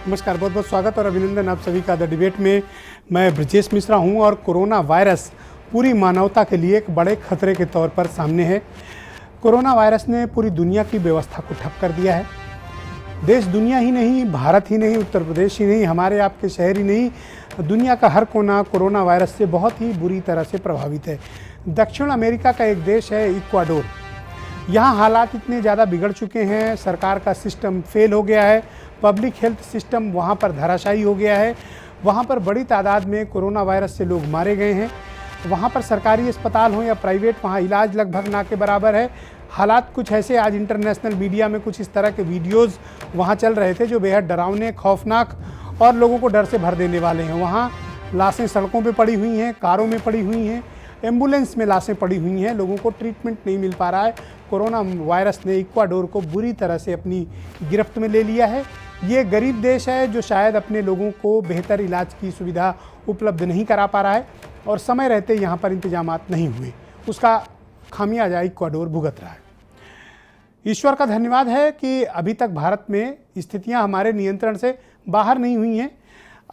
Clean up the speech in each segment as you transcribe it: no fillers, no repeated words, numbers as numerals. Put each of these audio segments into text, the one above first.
नमस्कार, बहुत बहुत स्वागत और अभिनंदन आप सभी का द डिबेट में। मैं ब्रजेश मिश्रा हूं और कोरोना वायरस पूरी मानवता के लिए एक बड़े खतरे के तौर पर सामने है। कोरोना वायरस ने पूरी दुनिया की व्यवस्था को ठप कर दिया है। देश दुनिया ही नहीं, भारत ही नहीं, उत्तर प्रदेश ही नहीं, हमारे आपके शहर ही नहीं, दुनिया का हर कोना कोरोना वायरस से बहुत ही बुरी तरह से प्रभावित है। दक्षिण अमेरिका का एक देश है इक्वाडोर। यहाँ हालात इतने ज़्यादा बिगड़ चुके हैं, सरकार का सिस्टम फेल हो गया है, पब्लिक हेल्थ सिस्टम वहाँ पर धराशायी हो गया है। वहाँ पर बड़ी तादाद में कोरोना वायरस से लोग मारे गए हैं। वहाँ पर सरकारी अस्पताल हो या प्राइवेट, वहाँ इलाज लगभग ना के बराबर है। हालात कुछ ऐसे, आज इंटरनेशनल मीडिया में कुछ इस तरह के वीडियोज़ वहाँ चल रहे थे जो बेहद डरावने, खौफनाक और लोगों को डर से भर देने वाले हैं। वहाँ लाशें सड़कों पर पड़ी हुई हैं, कारों में पड़ी हुई हैं, एम्बुलेंस में लाशें पड़ी हुई हैं, लोगों को ट्रीटमेंट नहीं मिल पा रहा है। कोरोना वायरस ने इक्वाडोर को बुरी तरह से अपनी गिरफ्त में ले लिया है। ये गरीब देश है जो शायद अपने लोगों को बेहतर इलाज की सुविधा उपलब्ध नहीं करा पा रहा है और समय रहते यहाँ पर इंतजामात नहीं हुए, उसका खामियाजा इक्वाडोर भुगत रहा है। ईश्वर का धन्यवाद है कि अभी तक भारत में स्थितियाँ हमारे नियंत्रण से बाहर नहीं हुई हैं।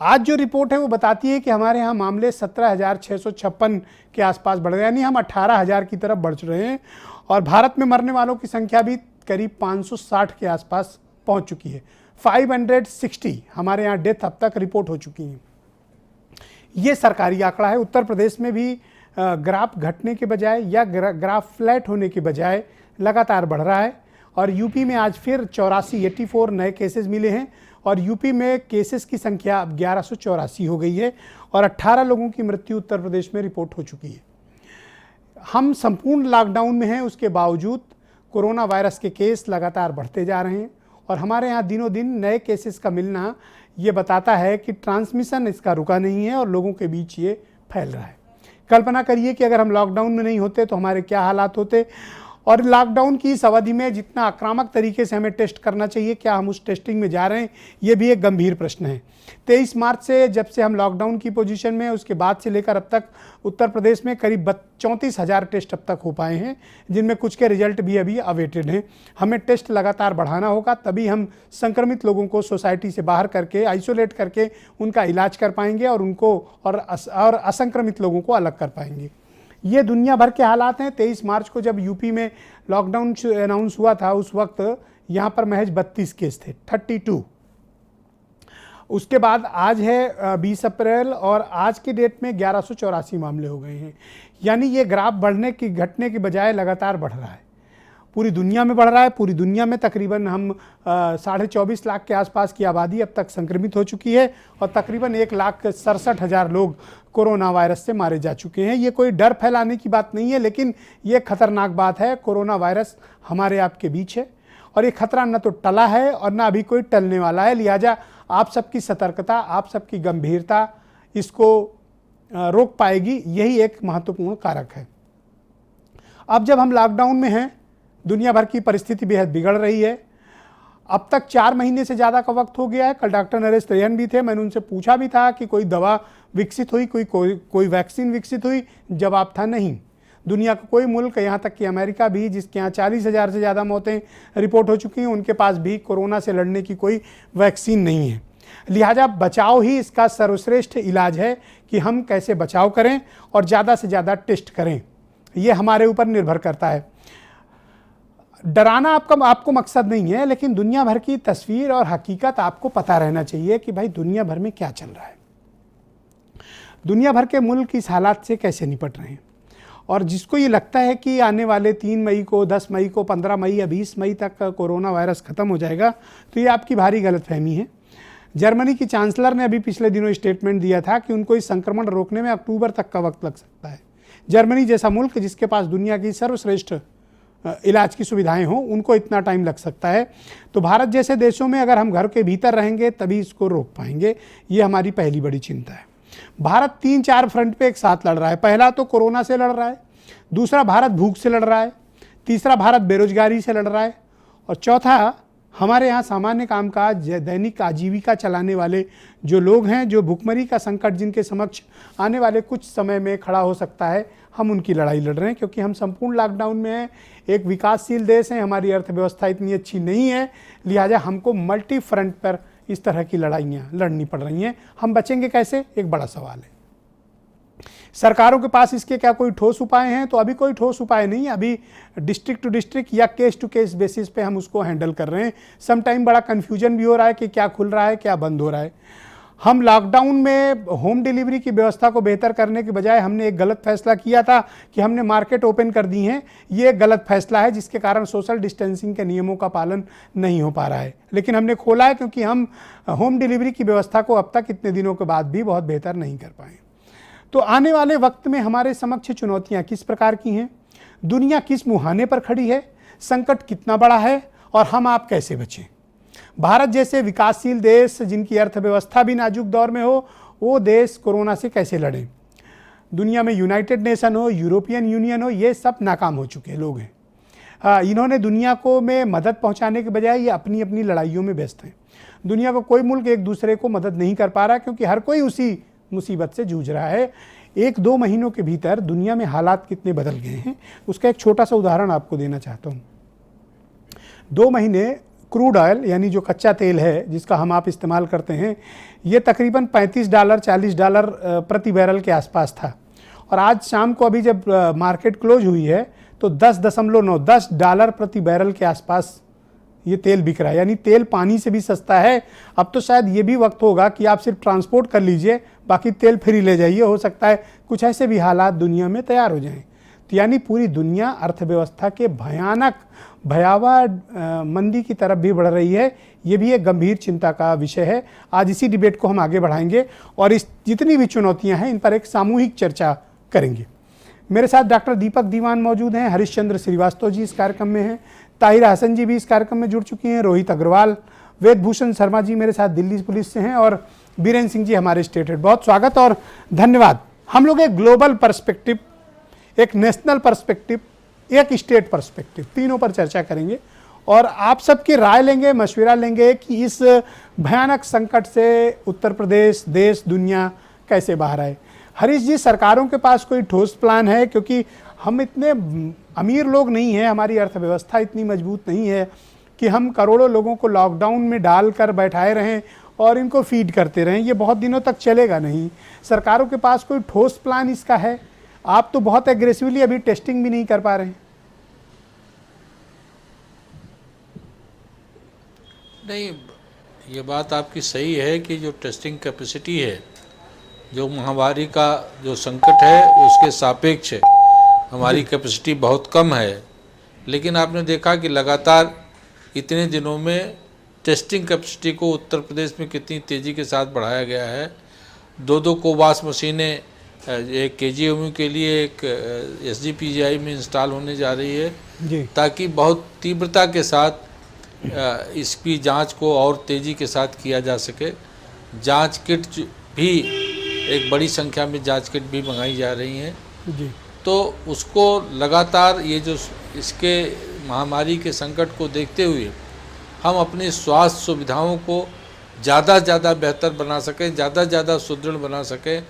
आज जो रिपोर्ट है वो बताती है कि हमारे यहाँ मामले 17,656 के आसपास बढ़ गए, यानी हम 18,000 की तरफ बढ़ रहे हैं और भारत में मरने वालों की संख्या भी करीब 560 के आसपास पहुंच चुकी है। 560 हमारे यहाँ डेथ अब तक रिपोर्ट हो चुकी हैं। ये सरकारी आंकड़ा है। उत्तर प्रदेश में भी ग्राफ घटने के बजाय या ग्राफ फ्लैट होने के बजाय लगातार बढ़ रहा है और यूपी में आज फिर 84 नए केसेस मिले हैं और यूपी में केसेस की संख्या अब 1184 हो गई है और 18 लोगों की मृत्यु उत्तर प्रदेश में रिपोर्ट हो चुकी है। हम संपूर्ण लॉकडाउन में हैं, उसके बावजूद कोरोना वायरस के केस लगातार बढ़ते जा रहे हैं और हमारे यहाँ दिनों दिन नए केसेस का मिलना ये बताता है कि ट्रांसमिशन इसका रुका नहीं है और लोगों के बीच ये फैल रहा है। कल्पना करिए कि अगर हम लॉकडाउन में नहीं होते तो हमारे क्या हालात होते और लॉकडाउन की इस अवधि में जितना आक्रामक तरीके से हमें टेस्ट करना चाहिए, क्या हम उस टेस्टिंग में जा रहे हैं, ये भी एक गंभीर प्रश्न है। 23 मार्च से जब से हम लॉकडाउन की पोजीशन में, उसके बाद से लेकर अब तक उत्तर प्रदेश में करीब 34,000 टेस्ट अब तक हो पाए हैं, जिनमें कुछ के रिजल्ट भी अभी अवेटेड हैं। हमें टेस्ट लगातार बढ़ाना होगा, तभी हम संक्रमित लोगों को सोसाइटी से बाहर करके, आइसोलेट करके उनका इलाज कर पाएंगे और उनको और असंक्रमित लोगों को अलग कर पाएंगे। ये दुनिया भर के हालात हैं। 23 मार्च को जब यूपी में लॉकडाउन अनाउंस हुआ था, उस वक्त यहाँ पर महज 32 केस थे, 32। उसके बाद आज है 20 अप्रैल और आज की डेट में 1184 मामले हो गए हैं। यानी ये ग्राफ घटने के बजाय लगातार बढ़ रहा है। पूरी दुनिया में बढ़ रहा है। पूरी दुनिया में तकरीबन हम 24.5 लाख के आसपास की आबादी अब तक संक्रमित हो चुकी है और तकरीबन 1,67,000 लोग कोरोना वायरस से मारे जा चुके हैं। ये कोई डर फैलाने की बात नहीं है, लेकिन ये खतरनाक बात है। कोरोना वायरस हमारे आपके बीच है और ये खतरा न तो टला है और न अभी कोई टलने वाला है। लिहाजा आप सबकी सतर्कता, आप सबकी गंभीरता इसको रोक पाएगी, यही एक महत्वपूर्ण कारक है। अब जब हम लॉकडाउन में हैं, दुनिया भर की परिस्थिति बेहद बिगड़ रही है। अब तक 4 महीने से ज़्यादा का वक्त हो गया है। कल डॉक्टर नरेश त्रिहन भी थे, मैंने उनसे पूछा भी था कि कोई दवा विकसित हुई, कोई वैक्सीन विकसित हुई। जवाब था नहीं। दुनिया का कोई मुल्क, यहाँ तक कि अमेरिका भी, जिसके यहाँ 40,000 से ज़्यादा मौतें रिपोर्ट हो चुकी हैं, उनके पास भी कोरोना से लड़ने की कोई वैक्सीन नहीं है। लिहाजा बचाव ही इसका सर्वश्रेष्ठ इलाज है कि हम कैसे बचाव करें और ज़्यादा से ज़्यादा टेस्ट करें। ये हमारे ऊपर निर्भर करता है। डराना आपको मकसद नहीं है, लेकिन दुनिया भर की तस्वीर और हकीकत आपको पता रहना चाहिए कि भाई दुनिया भर में क्या चल रहा है, दुनिया भर के मुल्क इस हालात से कैसे निपट रहे हैं। और जिसको ये लगता है कि आने वाले 3 मई को, 10 मई को, 15 मई या 20 मई तक कोरोना वायरस ख़त्म हो जाएगा, तो ये आपकी भारी गलतफहमी है। जर्मनी की चांसलर ने अभी पिछले दिनों स्टेटमेंट दिया था कि उनको इस संक्रमण रोकने में अक्टूबर तक का वक्त लग सकता है। जर्मनी जैसा मुल्क जिसके पास दुनिया की सर्वश्रेष्ठ इलाज की सुविधाएं हों, उनको इतना टाइम लग सकता है। तो भारत जैसे देशों में अगर हम घर के भीतर रहेंगे तभी इसको रोक पाएंगे। ये हमारी पहली बड़ी चिंता है। भारत 3-4 फ्रंट पे एक साथ लड़ रहा है। पहला तो कोरोना से लड़ रहा है, दूसरा भारत भूख से लड़ रहा है, तीसरा भारत बेरोजगारी से लड़ रहा है और चौथा हमारे यहाँ सामान्य कामकाज, दैनिक आजीविका चलाने वाले जो लोग हैं, जो भुखमरी का संकट जिनके समक्ष आने वाले कुछ समय में खड़ा हो सकता है, हम उनकी लड़ाई लड़ रहे हैं। क्योंकि हम संपूर्ण लॉकडाउन में हैं, एक विकासशील देश है, हमारी अर्थव्यवस्था इतनी अच्छी नहीं है, लिहाजा हमको मल्टी फ्रंट पर इस तरह की लड़ाइयाँ लड़नी पड़ रही हैं। हम बचेंगे कैसे, एक बड़ा सवाल है। सरकारों के पास इसके क्या कोई ठोस उपाय हैं? तो अभी कोई ठोस उपाय नहीं है। अभी डिस्ट्रिक्ट टू डिस्ट्रिक्ट या केस टू केस बेसिस पे हम उसको हैंडल कर रहे हैं। सम टाइम बड़ा कन्फ्यूजन भी हो रहा है कि क्या खुल रहा है, क्या बंद हो रहा है। हम लॉकडाउन में होम डिलीवरी की व्यवस्था को बेहतर करने के बजाय हमने एक गलत फैसला किया था कि हमने मार्केट ओपन कर दी हैं। ये एक गलत फैसला है जिसके कारण सोशल डिस्टेंसिंग के नियमों का पालन नहीं हो पा रहा है। लेकिन हमने खोला है क्योंकि हम होम डिलीवरी की व्यवस्था को अब तक इतने दिनों के बाद भी बहुत बेहतर नहीं कर पाए। तो आने वाले वक्त में हमारे समक्ष चुनौतियां किस प्रकार की हैं, दुनिया किस मुहाने पर खड़ी है, संकट कितना बड़ा है और हम आप कैसे बचें। भारत जैसे विकासशील देश जिनकी अर्थव्यवस्था भी नाजुक दौर में हो, वो देश कोरोना से कैसे लड़ें। दुनिया में यूनाइटेड नेशन हो, यूरोपियन यूनियन हो, ये सब नाकाम हो चुके लोग हैं। इन्होंने दुनिया को में मदद पहुंचाने के बजाय ये अपनी अपनी लड़ाइयों में व्यस्त हैं। दुनिया का कोई मुल्क एक दूसरे को मदद नहीं कर पा रहा क्योंकि हर कोई उसी मुसीबत से जूझ रहा है। 1-2 महीनों के भीतर दुनिया में हालात कितने बदल गए हैं, उसका एक छोटा सा उदाहरण आपको देना चाहता हूँ। 2 महीने क्रूड ऑयल यानी जो कच्चा तेल है जिसका हम आप इस्तेमाल करते हैं, ये तकरीबन $35 $40 प्रति बैरल के आसपास था। और आज शाम को अभी जब मार्केट क्लोज हुई है तो $10 प्रति बैरल के आसपास ये तेल बिक रहा है। यानी तेल पानी से भी सस्ता है। अब तो शायद ये भी वक्त होगा कि आप सिर्फ ट्रांसपोर्ट कर लीजिए, बाकी तेल फ्री ले जाइए। हो सकता है कुछ ऐसे भी हालात दुनिया में तैयार हो जाएं। तो यानी पूरी दुनिया अर्थव्यवस्था के भयावह मंदी की तरफ भी बढ़ रही है। ये भी एक गंभीर चिंता का विषय है। आज इसी डिबेट को हम आगे बढ़ाएंगे और इस जितनी भी चुनौतियां हैं इन पर एक सामूहिक चर्चा करेंगे। मेरे साथ डॉक्टर दीपक दीवान मौजूद हैं, हरीशचंद्र श्रीवास्तव जी इस कार्यक्रम में हैं, ताहिरा हसन जी भी इस कार्यक्रम में जुड़ चुकी हैं, रोहित अग्रवाल, वेदभूषण शर्मा जी मेरे साथ दिल्ली पुलिस से हैं और बीरेन सिंह जी हमारे स्टेट हेड। बहुत स्वागत और धन्यवाद। हम लोग एक ग्लोबल पर्सपेक्टिव, एक नेशनल पर्सपेक्टिव, एक स्टेट पर्सपेक्टिव, तीनों पर चर्चा करेंगे और आप सबकी राय लेंगे, मशवरा लेंगे कि इस भयानक संकट से उत्तर प्रदेश, देश, दुनिया कैसे बाहर आए। हरीश जी, सरकारों के पास कोई ठोस प्लान है? क्योंकि हम इतने अमीर लोग नहीं हैं, हमारी अर्थव्यवस्था इतनी मजबूत नहीं है कि हम करोड़ों लोगों को लॉकडाउन में डालकर बैठाए रहें और इनको फीड करते रहें। ये बहुत दिनों तक चलेगा नहीं। सरकारों के पास कोई ठोस प्लान इसका है? आप तो बहुत एग्रेसिवली अभी टेस्टिंग भी नहीं कर पा रहे हैं। नहीं, ये बात आपकी सही है कि जो टेस्टिंग कैपेसिटी है, जो महामारी का जो संकट है उसके सापेक्ष हमारी कैपेसिटी बहुत कम है। लेकिन आपने देखा कि लगातार इतने दिनों में टेस्टिंग कैपेसिटी को उत्तर प्रदेश में कितनी तेज़ी के साथ बढ़ाया गया है। 2 कोबास मशीनें एक KGMU के लिए, एक SGPGI में इंस्टॉल होने जा रही है जी, ताकि बहुत तीव्रता के साथ इसकी जांच को और तेज़ी के साथ किया जा सके। जांच किट भी एक बड़ी संख्या में जांच किट भी मंगाई जा रही हैं जी। तो उसको लगातार ये जो इसके महामारी के संकट को देखते हुए हम अपनी स्वास्थ्य सुविधाओं को ज़्यादा से ज़्यादा बेहतर बना सकें, ज़्यादा से ज़्यादा सुदृढ़ बना सकें,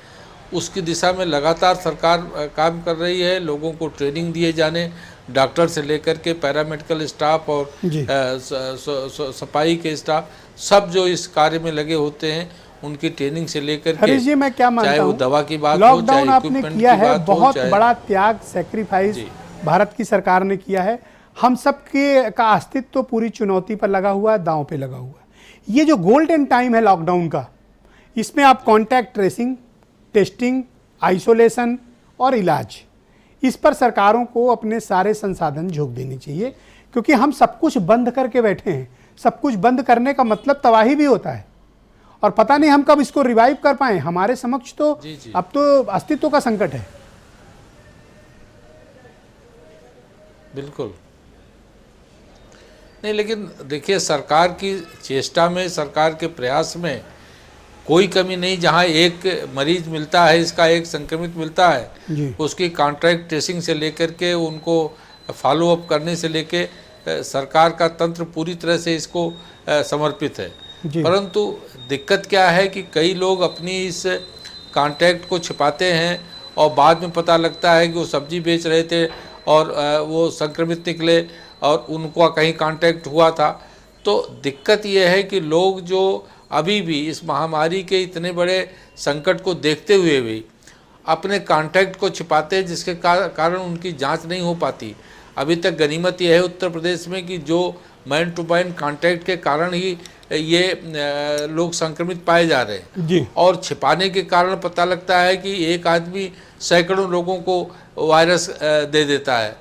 उसकी दिशा में लगातार सरकार काम कर रही है। लोगों को ट्रेनिंग दिए जाने, डॉक्टर से लेकर के पैरामेडिकल स्टाफ और सफाई के स्टाफ, सब जो इस कार्य में लगे होते हैं उनकी ट्रेनिंग से लेकर के जी, मैं क्या मानता चाहे वो दवा की बात हो, लॉकडाउन आपने किया है, बहुत बड़ा त्याग, सेक्रीफाइस भारत की सरकार ने किया है। हम सब के का अस्तित्व तो पूरी चुनौती पर लगा हुआ है, दांव पे लगा हुआ है। ये जो गोल्डन टाइम है लॉकडाउन का, इसमें आप कॉन्टैक्ट ट्रेसिंग, टेस्टिंग, आइसोलेशन और इलाज, इस पर सरकारों को अपने सारे संसाधन झोंक देने चाहिए। क्योंकि हम सब कुछ बंद करके बैठे हैं। सब कुछ बंद करने का मतलब तबाही भी होता है और पता नहीं हम कब इसको रिवाइव कर पाएं। हमारे समक्ष तो अब तो अस्तित्व का संकट है। बिल्कुल नहीं, लेकिन देखिए सरकार की चेष्टा में, सरकार के प्रयास में कोई कमी नहीं। जहां एक मरीज मिलता है, इसका एक संक्रमित मिलता है, उसकी कॉन्ट्रैक्ट ट्रेसिंग से लेकर के उनको फॉलो अप करने से लेके सरकार का तंत्र पूरी तरह से इसको समर्पित है। परंतु दिक्कत क्या है कि कई लोग अपनी इस कॉन्ट्रैक्ट को छिपाते हैं और बाद में पता लगता है कि वो सब्जी बेच रहे थे और वो संक्रमित निकले और उनको कहीं कॉन्टैक्ट हुआ था। तो दिक्कत ये है कि लोग जो अभी भी इस महामारी के इतने बड़े संकट को देखते हुए भी अपने कॉन्टैक्ट को छिपाते हैं, जिसके कारण उनकी जांच नहीं हो पाती। अभी तक गनीमत यह है उत्तर प्रदेश में कि जो मैन टू मैन कॉन्टैक्ट के कारण ही ये लोग संक्रमित पाए जा रहे हैं जी। और छिपाने के कारण पता लगता है कि एक आदमी सैकड़ों लोगों को वायरस दे देता है।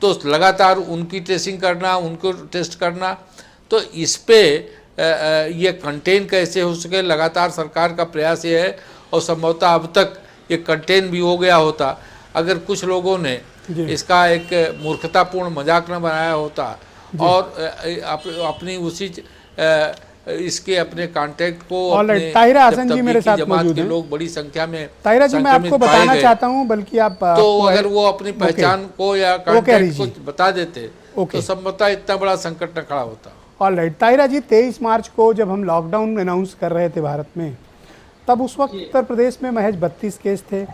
तो लगातार उनकी ट्रेसिंग करना, उनको टेस्ट करना, तो इस पे ये कंटेन कैसे हो सके, लगातार सरकार का प्रयास ये है। और संभवतः अब तक ये कंटेन भी हो गया होता अगर कुछ लोगों ने इसका एक मूर्खतापूर्ण मजाक न बनाया होता और अपनी उसी इसके अपने कांटेक्ट को ताहिरा हसन जी मेरे साथ मौजूद हैं। लोग बड़ी संख्या में ताहिरा जी, मैं आपको बताना चाहता हूं, बल्कि आप तो अगर वो अपनी पहचान को या कांटेक्ट को बता देते तो संभवतः इतना बड़ा संकट न खड़ा होता। ऑलराइट ताहिरा जी, 23 मार्च को जब हम लॉकडाउन अनाउंस कर रहे थे भारत में, तब उस वक्त उत्तर प्रदेश में महज 32 केस थे।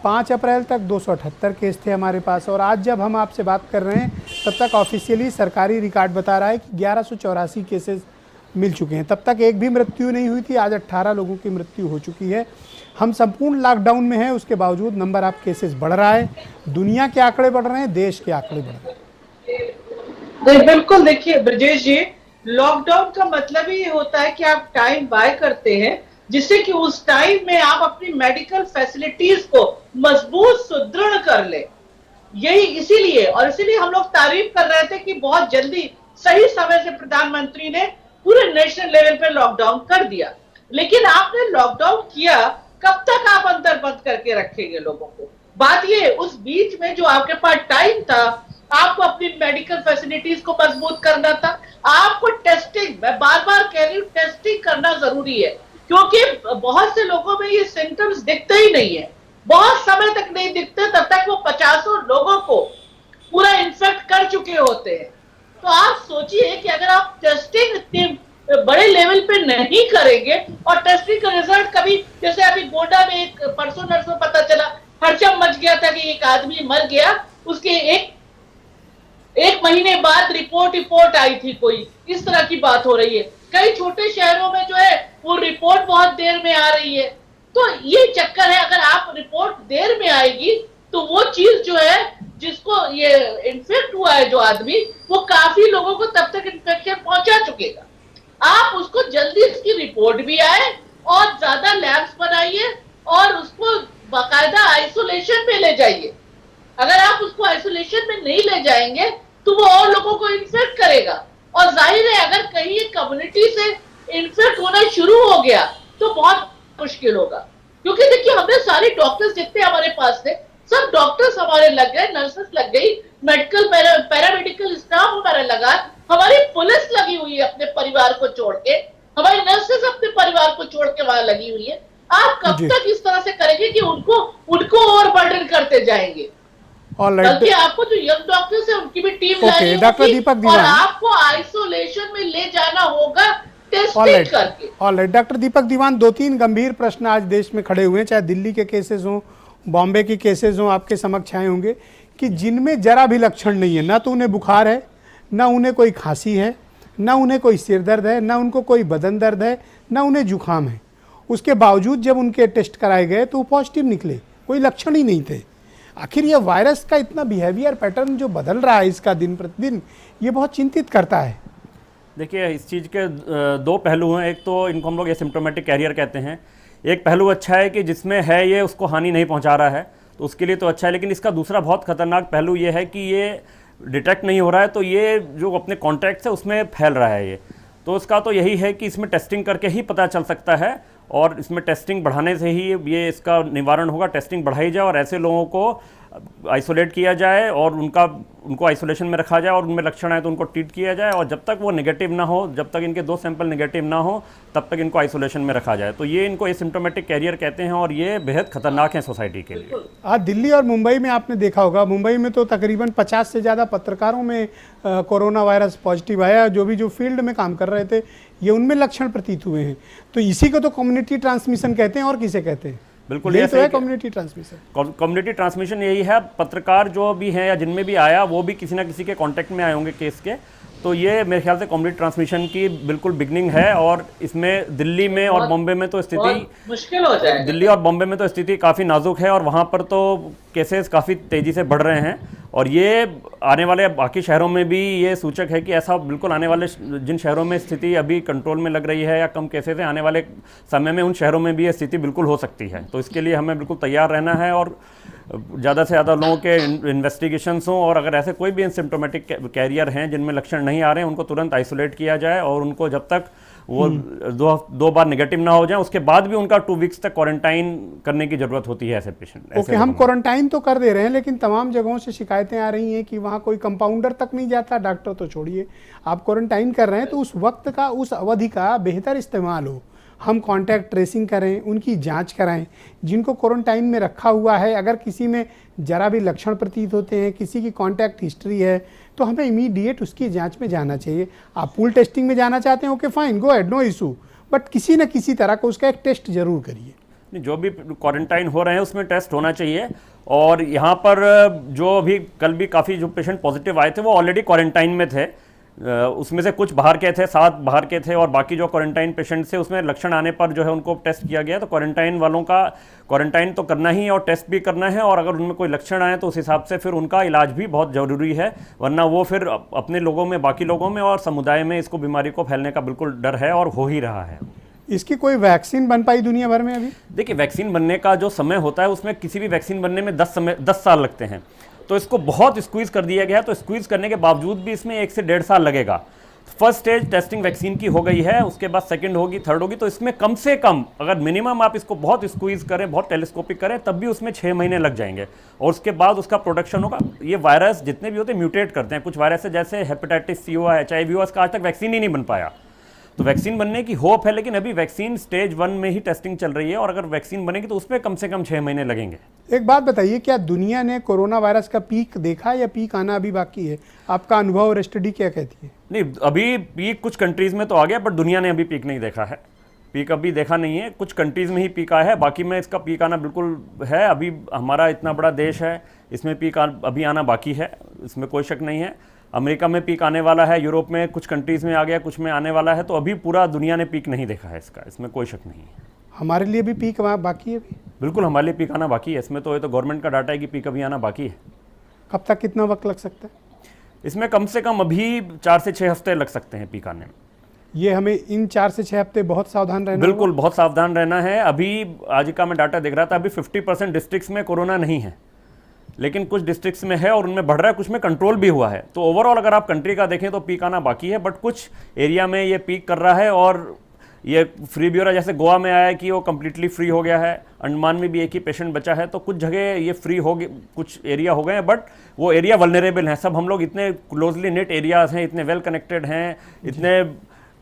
5 अप्रैल तक 278 केस थे हमारे पास, और आज जब हम आपसे बात कर रहे हैं तब तक ऑफिशियली सरकारी रिकॉर्ड बता रहा है कि 1184 केसेस मिल चुके हैं। तब तक एक भी मृत्यु नहीं हुई थी, आज 18 लोगों की मृत्यु हो चुकी है। हम संपूर्ण लॉकडाउन में हैं, उसके बावजूद नंबर ऑफ केसेस बढ़ रहा है। दुनिया के आंकड़े बढ़ रहे हैं, देश के आंकड़े बढ़ रहे हैं। बिल्कुल, देखिए ब्रजेश जी, लॉकडाउन का मतलब ही ये होता है कि आप टाइम बाय करते हैं, जिससे कि उस टाइम में आप अपनी मेडिकल फैसिलिटीज को मजबूत सुदृढ़ कर ले। यही इसीलिए हम लोग तारीफ कर रहे थे कि बहुत जल्दी सही समय से प्रधानमंत्री ने पूरे नेशनल लेवल पे लॉकडाउन कर दिया। लेकिन आपने लॉकडाउन किया, कब तक आप अंदर बंद करके रखेंगे लोगों को? बात ये, उस बीच में जो आपके पास टाइम था, आपको अपनी मेडिकल फैसिलिटीज को मजबूत करना था। आपको टेस्टिंग, मैं बार बार कह रही हूँ, टेस्टिंग करना जरूरी है, क्योंकि बहुत से लोगों में ये सिम्टम्स दिखते ही नहीं है, बहुत समय तक नहीं दिखते, तब तक वो 50 लोगों को पूरा इन्फेक्ट कर चुके होते हैं। तो आप सोचिए कि अगर आप टेस्टिंग इतने बड़े लेवल पे नहीं करेंगे और टेस्टिंग का रिजल्ट कभी, जैसे अभी गोंडा में एक परसों नरसों पता चला, हड़कंप मच गया था कि एक आदमी मर गया, उसके एक महीने बाद रिपोर्ट आई थी, कोई इस तरह की बात हो रही है। कई छोटे शहरों में जो है वो रिपोर्ट बहुत देर में आ रही है। तो ये चक्कर है, अगर आप रिपोर्ट देर में आएगी तो वो चीज जो है, जिसको ये इन्फेक्ट हुआ है जो आदमी, वो काफी लोगों को तब तक इन्फेक्शन पहुंचा चुकेगा। आप उसको जल्दी इसकी रिपोर्ट भी आए और ज्यादा लैब्स बनाइए और उसको बाकायदा आइसोलेशन में ले जाइए। अगर आप उसको आइसोलेशन में नहीं ले जाएंगे तो वो और लोगों को इन्फेक्ट करेगा, और जाहिर है अगर कहीं कम्युनिटी से इन्फेक्ट होना शुरू हो गया तो बहुत मुश्किल होगा। क्योंकि देखिए, हमने सारे डॉक्टर्स जितने हमारे पास थे, सब डॉक्टर्स हमारे लग गए, नर्सेस लग गई, मेडिकल पैरामेडिकल स्टाफ हमारा लगा, हमारी पुलिस लगी हुई है अपने परिवार को छोड़ के, हमारी नर्सेस अपने परिवार को छोड़ के वहां लगी हुई है। आप कब तक इस तरह से करेंगे कि उनको और बर्डन करते जाएंगे? बल्कि आपको जो यंग डॉक्टर्स है उनकी भी टीम लानी होगी और आपको आइसोलेशन में ले जाना होगा टेस्टिंग करके। ऑलराइट डॉक्टर दीपक दीवान, 2-3 गंभीर प्रश्न आज देश में खड़े हुए हैं, चाहे दिल्ली के केसेस हों, बॉम्बे के केसेस हों, आपके समक्ष आए होंगे, कि जिनमें जरा भी लक्षण नहीं है, ना तो उन्हें बुखार है, ना उन्हें कोई खांसी है, ना उन्हें कोई सिर दर्द है, ना उनको कोई बदन दर्द है, ना उन्हें जुकाम है। उसके बावजूद जब उनके टेस्ट कराए गए तो वो पॉजिटिव निकले, कोई लक्षण ही नहीं थे। आखिर ये वायरस का इतना बिहेवियर पैटर्न जो बदल रहा है इसका दिन प्रतिदिन, ये बहुत चिंतित करता है। देखिए, इस चीज़ के 2 पहलू हैं। एक तो इनको हम लोग एसिम्प्टोमेटिक कैरियर कहते हैं। एक पहलू अच्छा है कि जिसमें है ये उसको हानि नहीं पहुंचा रहा है, तो उसके लिए तो अच्छा है। लेकिन इसका दूसरा बहुत खतरनाक पहलू ये है कि ये डिटेक्ट नहीं हो रहा है, तो ये जो अपने कॉन्टैक्ट्स है उसमें फैल रहा है ये। तो इसका तो यही है कि इसमें टेस्टिंग करके ही पता चल सकता है, और इसमें टेस्टिंग बढ़ाने से ही ये इसका निवारण होगा। टेस्टिंग बढ़ाई जाए और ऐसे लोगों को आइसोलेट किया जाए और उनको आइसोलेशन में रखा जाए, और उनमें लक्षण आए तो उनको ट्रीट किया जाए, और जब तक वो नेगेटिव ना हो, जब तक इनके 2 सैंपल नेगेटिव ना हो, तब तक इनको आइसोलेशन में रखा जाए। तो ये इनको एसिम्प्टोमेटिक कैरियर कहते हैं, और ये बेहद खतरनाक है सोसाइटी के लिए। आज दिल्ली और मुंबई में आपने देखा होगा, मुंबई में तो तकरीबन 50 से ज़्यादा पत्रकारों में कोरोना वायरस पॉजिटिव आया, जो फील्ड में काम कर रहे थे, ये उनमें लक्षण प्रतीत हुए हैं। तो इसी को तो कम्युनिटी ट्रांसमिशन कहते हैं, और किसे कहते हैं? बिल्कुल, ये तो है कम्युनिटी ट्रांसमिशन। कम्युनिटी ट्रांसमिशन यही है। पत्रकार जो भी हैं या जिनमें भी आया, वो भी किसी ना किसी के कांटेक्ट में आए होंगे केस के, तो ये मेरे ख्याल से कम्युनिटी ट्रांसमिशन की बिल्कुल बिगनिंग है। और इसमें दिल्ली में और बॉम्बे में तो स्थिति मुश्किल हो जाएगा। दिल्ली और बॉम्बे में तो स्थिति काफ़ी नाजुक है और वहाँ पर तो केसेस काफ़ी तेज़ी से बढ़ रहे हैं। और ये आने वाले बाकी शहरों में भी ये सूचक है कि ऐसा बिल्कुल आने वाले जिन शहरों में स्थिति अभी कंट्रोल में लग रही है या कम केसेस हैं, आने वाले समय में उन शहरों में भी ये स्थिति बिल्कुल हो सकती है। तो इसके लिए हमें बिल्कुल तैयार रहना है और ज़्यादा से ज़्यादा लोगों के इन्वेस्टिगेशंस हों, और अगर ऐसे कोई भी एसिम्प्टोमेटिक कैरियर हैं जिनमें लक्षण नहीं आ रहे हैं उनको तुरंत आइसोलेट किया जाए और उनको जब तक वो दो बार नेगेटिव ना हो जाए उसके बाद भी उनका 2 वीक्स तक क्वारंटाइन करने की जरूरत होती है ऐसे पेशेंट। ओके, हम क्वारंटाइन तो कर दे रहे हैं, लेकिन तमाम जगहों से शिकायतें आ रही हैं कि वहाँ कोई कंपाउंडर तक नहीं जाता, डॉक्टर तो छोड़िए। आप क्वारंटाइन कर रहे हैं तो उस वक्त का, उस अवधि का बेहतर इस्तेमाल हो। हम कॉन्टैक्ट ट्रेसिंग करें, उनकी जांच कराएं। जिनको क्वारंटाइन में रखा हुआ है, अगर किसी में जरा भी लक्षण प्रतीत होते हैं, किसी की कॉन्टैक्ट हिस्ट्री है, तो हमें इमीडिएट उसकी जांच में जाना चाहिए। आप पूल टेस्टिंग में जाना चाहते हैं, okay fine, go ahead, no issue, but किसी न किसी तरह का उसका एक टेस्ट जरूर करिए। जो भी क्वारंटाइन हो रहे हैं उसमें टेस्ट होना चाहिए। और यहाँ पर जो अभी कल भी काफ़ी जो पेशेंट पॉजिटिव आए थे वो ऑलरेडी क्वारंटाइन में थे, उसमें से कुछ बाहर के थे, 7 बाहर के थे, और बाकी जो क्वारंटाइन पेशेंट थे उसमें लक्षण आने पर जो है उनको टेस्ट किया गया। तो क्वारंटाइन वालों का क्वारंटाइन तो करना ही है और टेस्ट भी करना है, और अगर उनमें कोई लक्षण आए तो उस हिसाब से फिर उनका इलाज भी बहुत ज़रूरी है, वरना वो फिर अपने लोगों में, बाकी लोगों में और समुदाय में इसको बीमारी को फैलने का बिल्कुल डर है और हो ही रहा है। इसकी कोई वैक्सीन बन पाई दुनिया भर में अभी? देखिए, वैक्सीन बनने का जो समय होता है उसमें किसी भी वैक्सीन बनने में 10 साल लगते हैं, तो इसको बहुत स्क्वीज़ कर दिया गया है। तो स्क्वीज़ करने के बावजूद भी इसमें 1 से 1.5 साल लगेगा। फर्स्ट स्टेज टेस्टिंग वैक्सीन की हो गई है, उसके बाद सेकंड होगी, थर्ड होगी। तो इसमें कम से कम अगर मिनिमम आप इसको बहुत स्क्वीज़ करें, बहुत टेलीस्कोपिक करें, तब भी उसमें 6 महीने लग जाएंगे और उसके बाद उसका प्रोडक्शन होगा। ये वायरस जितने भी होते हैं म्यूटेट करते हैं। कुछ वायरस है जैसे हेपेटाइटिस सी हुआ, HIV हुआ, इसका आज तक वैक्सीन ही नहीं बन पाया। तो वैक्सीन बनने की होप है, लेकिन अभी वैक्सीन स्टेज 1 में ही टेस्टिंग चल रही है, और अगर वैक्सीन बनेगी तो उसमें कम से कम 6 महीने लगेंगे। एक बात बताइए, क्या दुनिया ने कोरोना वायरस का पीक देखा या पीक आना अभी बाकी है? आपका अनुभव और स्टडी क्या कहती है? नहीं, अभी पीक कुछ कंट्रीज़ में तो आ गया, बट दुनिया ने अभी पीक नहीं देखा है। पीक अभी देखा नहीं है, कुछ कंट्रीज़ में ही पीक आया है, बाकी में इसका पीक आना बिल्कुल है। अभी हमारा इतना बड़ा देश है, इसमें पीक अभी आना बाकी है, इसमें कोई शक नहीं है। अमेरिका में पीक आने वाला है, यूरोप में कुछ कंट्रीज़ में आ गया, कुछ में आने वाला है। तो अभी पूरा दुनिया ने पीक नहीं देखा है इसका, इसमें कोई शक नहीं है। हमारे लिए भी पीक बाकी है अभी? बिल्कुल, हमारे लिए पीक आना बाकी है। इसमें तो ये तो गवर्नमेंट का डाटा है कि पीक अभी आना बाकी है। कब तक, कितना वक्त लग सकता है इसमें? कम से कम अभी 4 से 6 हफ्ते लग सकते हैं पीक आने में। ये हमें इन 4 से 6 हफ्ते बहुत सावधान रहना? बिल्कुल, बहुत सावधान रहना है। अभी आज का मैं डाटा देख रहा था, अभी 50% डिस्ट्रिक्ट्स में कोरोना नहीं है, लेकिन कुछ डिस्ट्रिक्ट्स में है और उनमें बढ़ रहा है, कुछ में कंट्रोल भी हुआ है। तो ओवरऑल अगर आप कंट्री का देखें तो पीक आना बाकी है, बट कुछ एरिया में ये पीक कर रहा है। और ये फ्री भी हो रहा है, जैसे गोवा में आया है कि वो कम्प्लीटली फ्री हो गया है, अंडमान में भी एक ही पेशेंट बचा है। तो कुछ जगह ये फ्री हो गए, कुछ एरिया हो गए हैं, बट वो एरिया वल्नरेबल हैं। सब हम लोग इतने क्लोजली नेट एरियाज हैं, इतने वेल कनेक्टेड हैं, इतने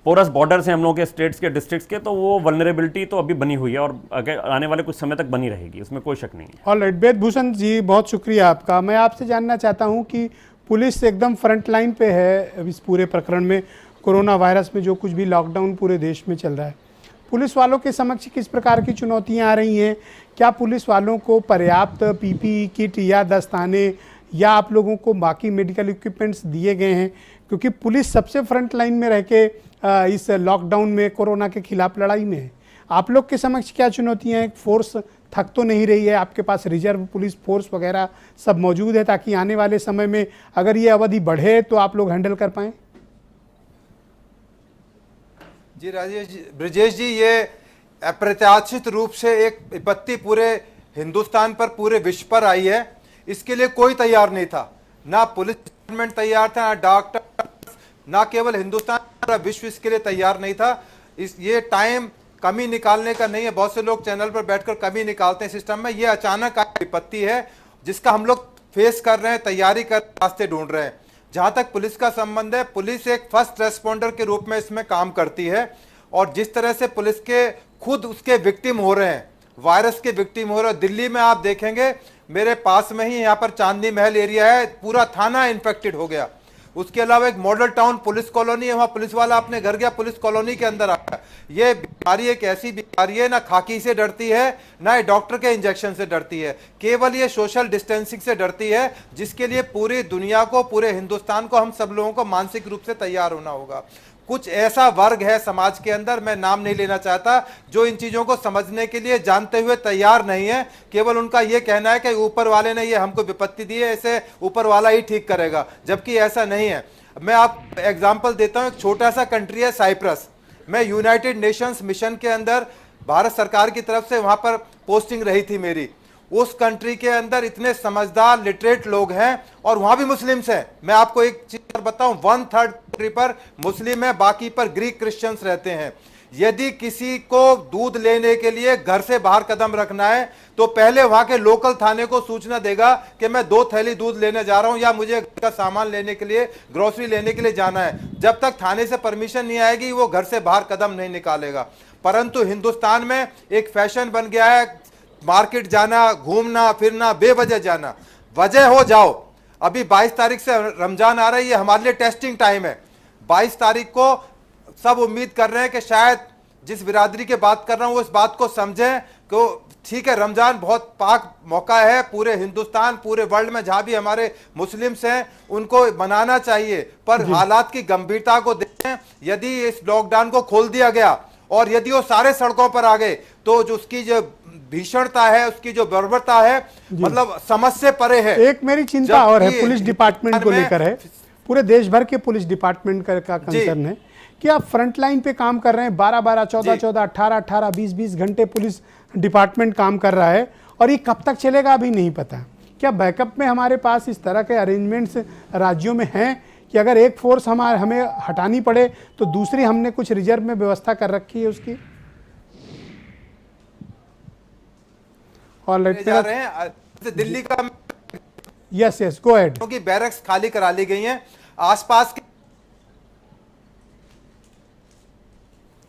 पोरस बॉर्डर्स हैं हम लोगों के स्टेट्स के, डिस्ट्रिक्ट्स के, तो वो वल्नरेबिलिटी तो अभी बनी हुई है और आने वाले कुछ समय तक बनी रहेगी, उसमें कोई शक नहीं है। ऑलराइट, वेदभूषण जी, बहुत शुक्रिया आपका। मैं आपसे जानना चाहता हूं कि पुलिस एकदम फ्रंट लाइन पे है इस पूरे प्रकरण में, कोरोना वायरस में जो कुछ भी लॉकडाउन पूरे देश में चल रहा है, पुलिस वालों के समक्ष किस प्रकार की चुनौतियां आ रही हैं? क्या पुलिस वालों को पर्याप्त PPE किट या दस्ताने या आप लोगों को बाकी मेडिकल इक्विपमेंट्स दिए गए हैं? क्योंकि पुलिस सबसे फ्रंट लाइन में रह के इस लॉकडाउन में कोरोना के खिलाफ लड़ाई में है। आप लोग के समक्ष क्या चुनौतियां हैं? फोर्स थक तो नहीं रही है? आपके पास रिजर्व पुलिस फोर्स वगैरह सब मौजूद है ताकि आने वाले समय में अगर ये अवधि बढ़े तो आप लोग हैंडल कर पाएँ? जी राजेश जी, ब्रजेश जी, ये अप्रत्याशित रूप से एक विपत्ति पूरे हिंदुस्तान पर, पूरे विश्व पर आई है। इसके लिए कोई तैयार नहीं था, ना पुलिस डिपार्टमेंट तैयार था, ना डॉक्टर, ना केवल हिंदुस्तान, पूरा विश्व इसके लिए तैयार नहीं था। ये टाइम कमी निकालने का नहीं है। बहुत से लोग चैनल पर बैठकर कमी निकालते हैं सिस्टम में। ये अचानक आई विपत्ति है जिसका हम लोग फेस कर रहे हैं, तैयारी कर, रास्ते ढूंढ रहे हैं। जहां तक पुलिस का संबंध है, पुलिस एक फर्स्ट रेस्पॉन्डर के रूप में इसमें काम करती है, और जिस तरह से पुलिस के खुद उसके विक्टिम हो रहे हैं, वायरस के विक्टिम हो रहे हैं। दिल्ली में आप देखेंगे, मेरे पास में ही यहाँ पर चांदनी महल एरिया है, पूरा थाना इन्फेक्टेड हो गया। उसके अलावा एक मॉडल टाउन पुलिस कॉलोनी है, वहां पुलिस वाला अपने घर गया, पुलिस कॉलोनी के अंदर आया। ये बीमारी एक ऐसी बीमारी है, ना खाकी से डरती है, ना ये डॉक्टर के इंजेक्शन से डरती है, केवल ये सोशल डिस्टेंसिंग से डरती है, जिसके लिए पूरी दुनिया को, पूरे हिंदुस्तान को, हम सब लोगों को मानसिक रूप से तैयार होना होगा। कुछ ऐसा वर्ग है समाज के अंदर, मैं नाम नहीं लेना चाहता, जो इन चीजों को समझने के लिए जानते हुए तैयार नहीं है। केवल उनका यह कहना है कि ऊपर वाले ने ये हमको विपत्ति दी है, इसे ऊपर वाला ही ठीक करेगा, जबकि ऐसा नहीं है। मैं आप एग्जांपल देता हूं, एक छोटा सा कंट्री है साइप्रस। मैं यूनाइटेड नेशंस मिशन के अंदर भारत सरकार की तरफ से वहां पर पोस्टिंग रही थी मेरी। उस कंट्री के अंदर इतने समझदार लिटरेट लोग हैं और वहां भी मुस्लिम्स हैं। मैं आपको एक चीज बताऊं, 1/3 कंट्री पर मुस्लिम है, बाकी पर ग्रीक क्रिश्चियंस रहते हैं। यदि किसी को दूध लेने के लिए घर से बाहर कदम रखना है तो पहले वहां के लोकल थाने को सूचना देगा कि मैं 2 थैली दूध लेने जा रहा हूं, या मुझे घर का सामान लेने के लिए, ग्रोसरी लेने के लिए जाना है। जब तक थाने से परमिशन नहीं आएगी वो घर से बाहर कदम नहीं निकालेगा। परंतु हिंदुस्तान में एक फैशन बन गया है मार्केट जाना, घूमना फिरना, बेवजह जाना। वजह हो जाओ। अभी 22 तारीख से रमजान आ रही है, हमारे लिए टेस्टिंग टाइम है। 22 तारीख को सब उम्मीद कर रहे हैं कि शायद जिस बिरादरी की बात कर रहा हूं वो इस बात को समझें कि ठीक है, रमजान बहुत पाक मौका है, पूरे हिंदुस्तान, पूरे वर्ल्ड में जहां भी हमारे मुस्लिम्स हैं उनको मनाना चाहिए, पर हालात की गंभीरता को देखें। यदि इस लॉकडाउन को खोल दिया गया और यदि वो सारे सड़कों पर आ गए तो जो उसकी जो भीषणता है, उसकी जो बर्बरता है, मतलब समझ से परे है। एक मेरी चिंता और है, पुलिस डिपार्टमेंट को लेकर है, पूरे देश भर के पुलिस डिपार्टमेंट का कंसर्न है कि आप फ्रंट लाइन पे काम कर रहे हैं, 12-12, 14-14, 18-18, 20-20 घंटे पुलिस डिपार्टमेंट काम कर रहा है और ये कब तक चलेगा अभी नहीं पता। क्या बैकअप में हमारे पास इस तरह के अरेंजमेंट्स राज्यों में हैं कि अगर एक फोर्स हमें हटानी पड़े तो दूसरी हमने कुछ रिजर्व में व्यवस्था कर रखी है उसकी? और जा रहे हैं दिल्ली का, यस गो अहेड, क्योंकि बैरक्स खाली करा ली गई हैं आसपास के।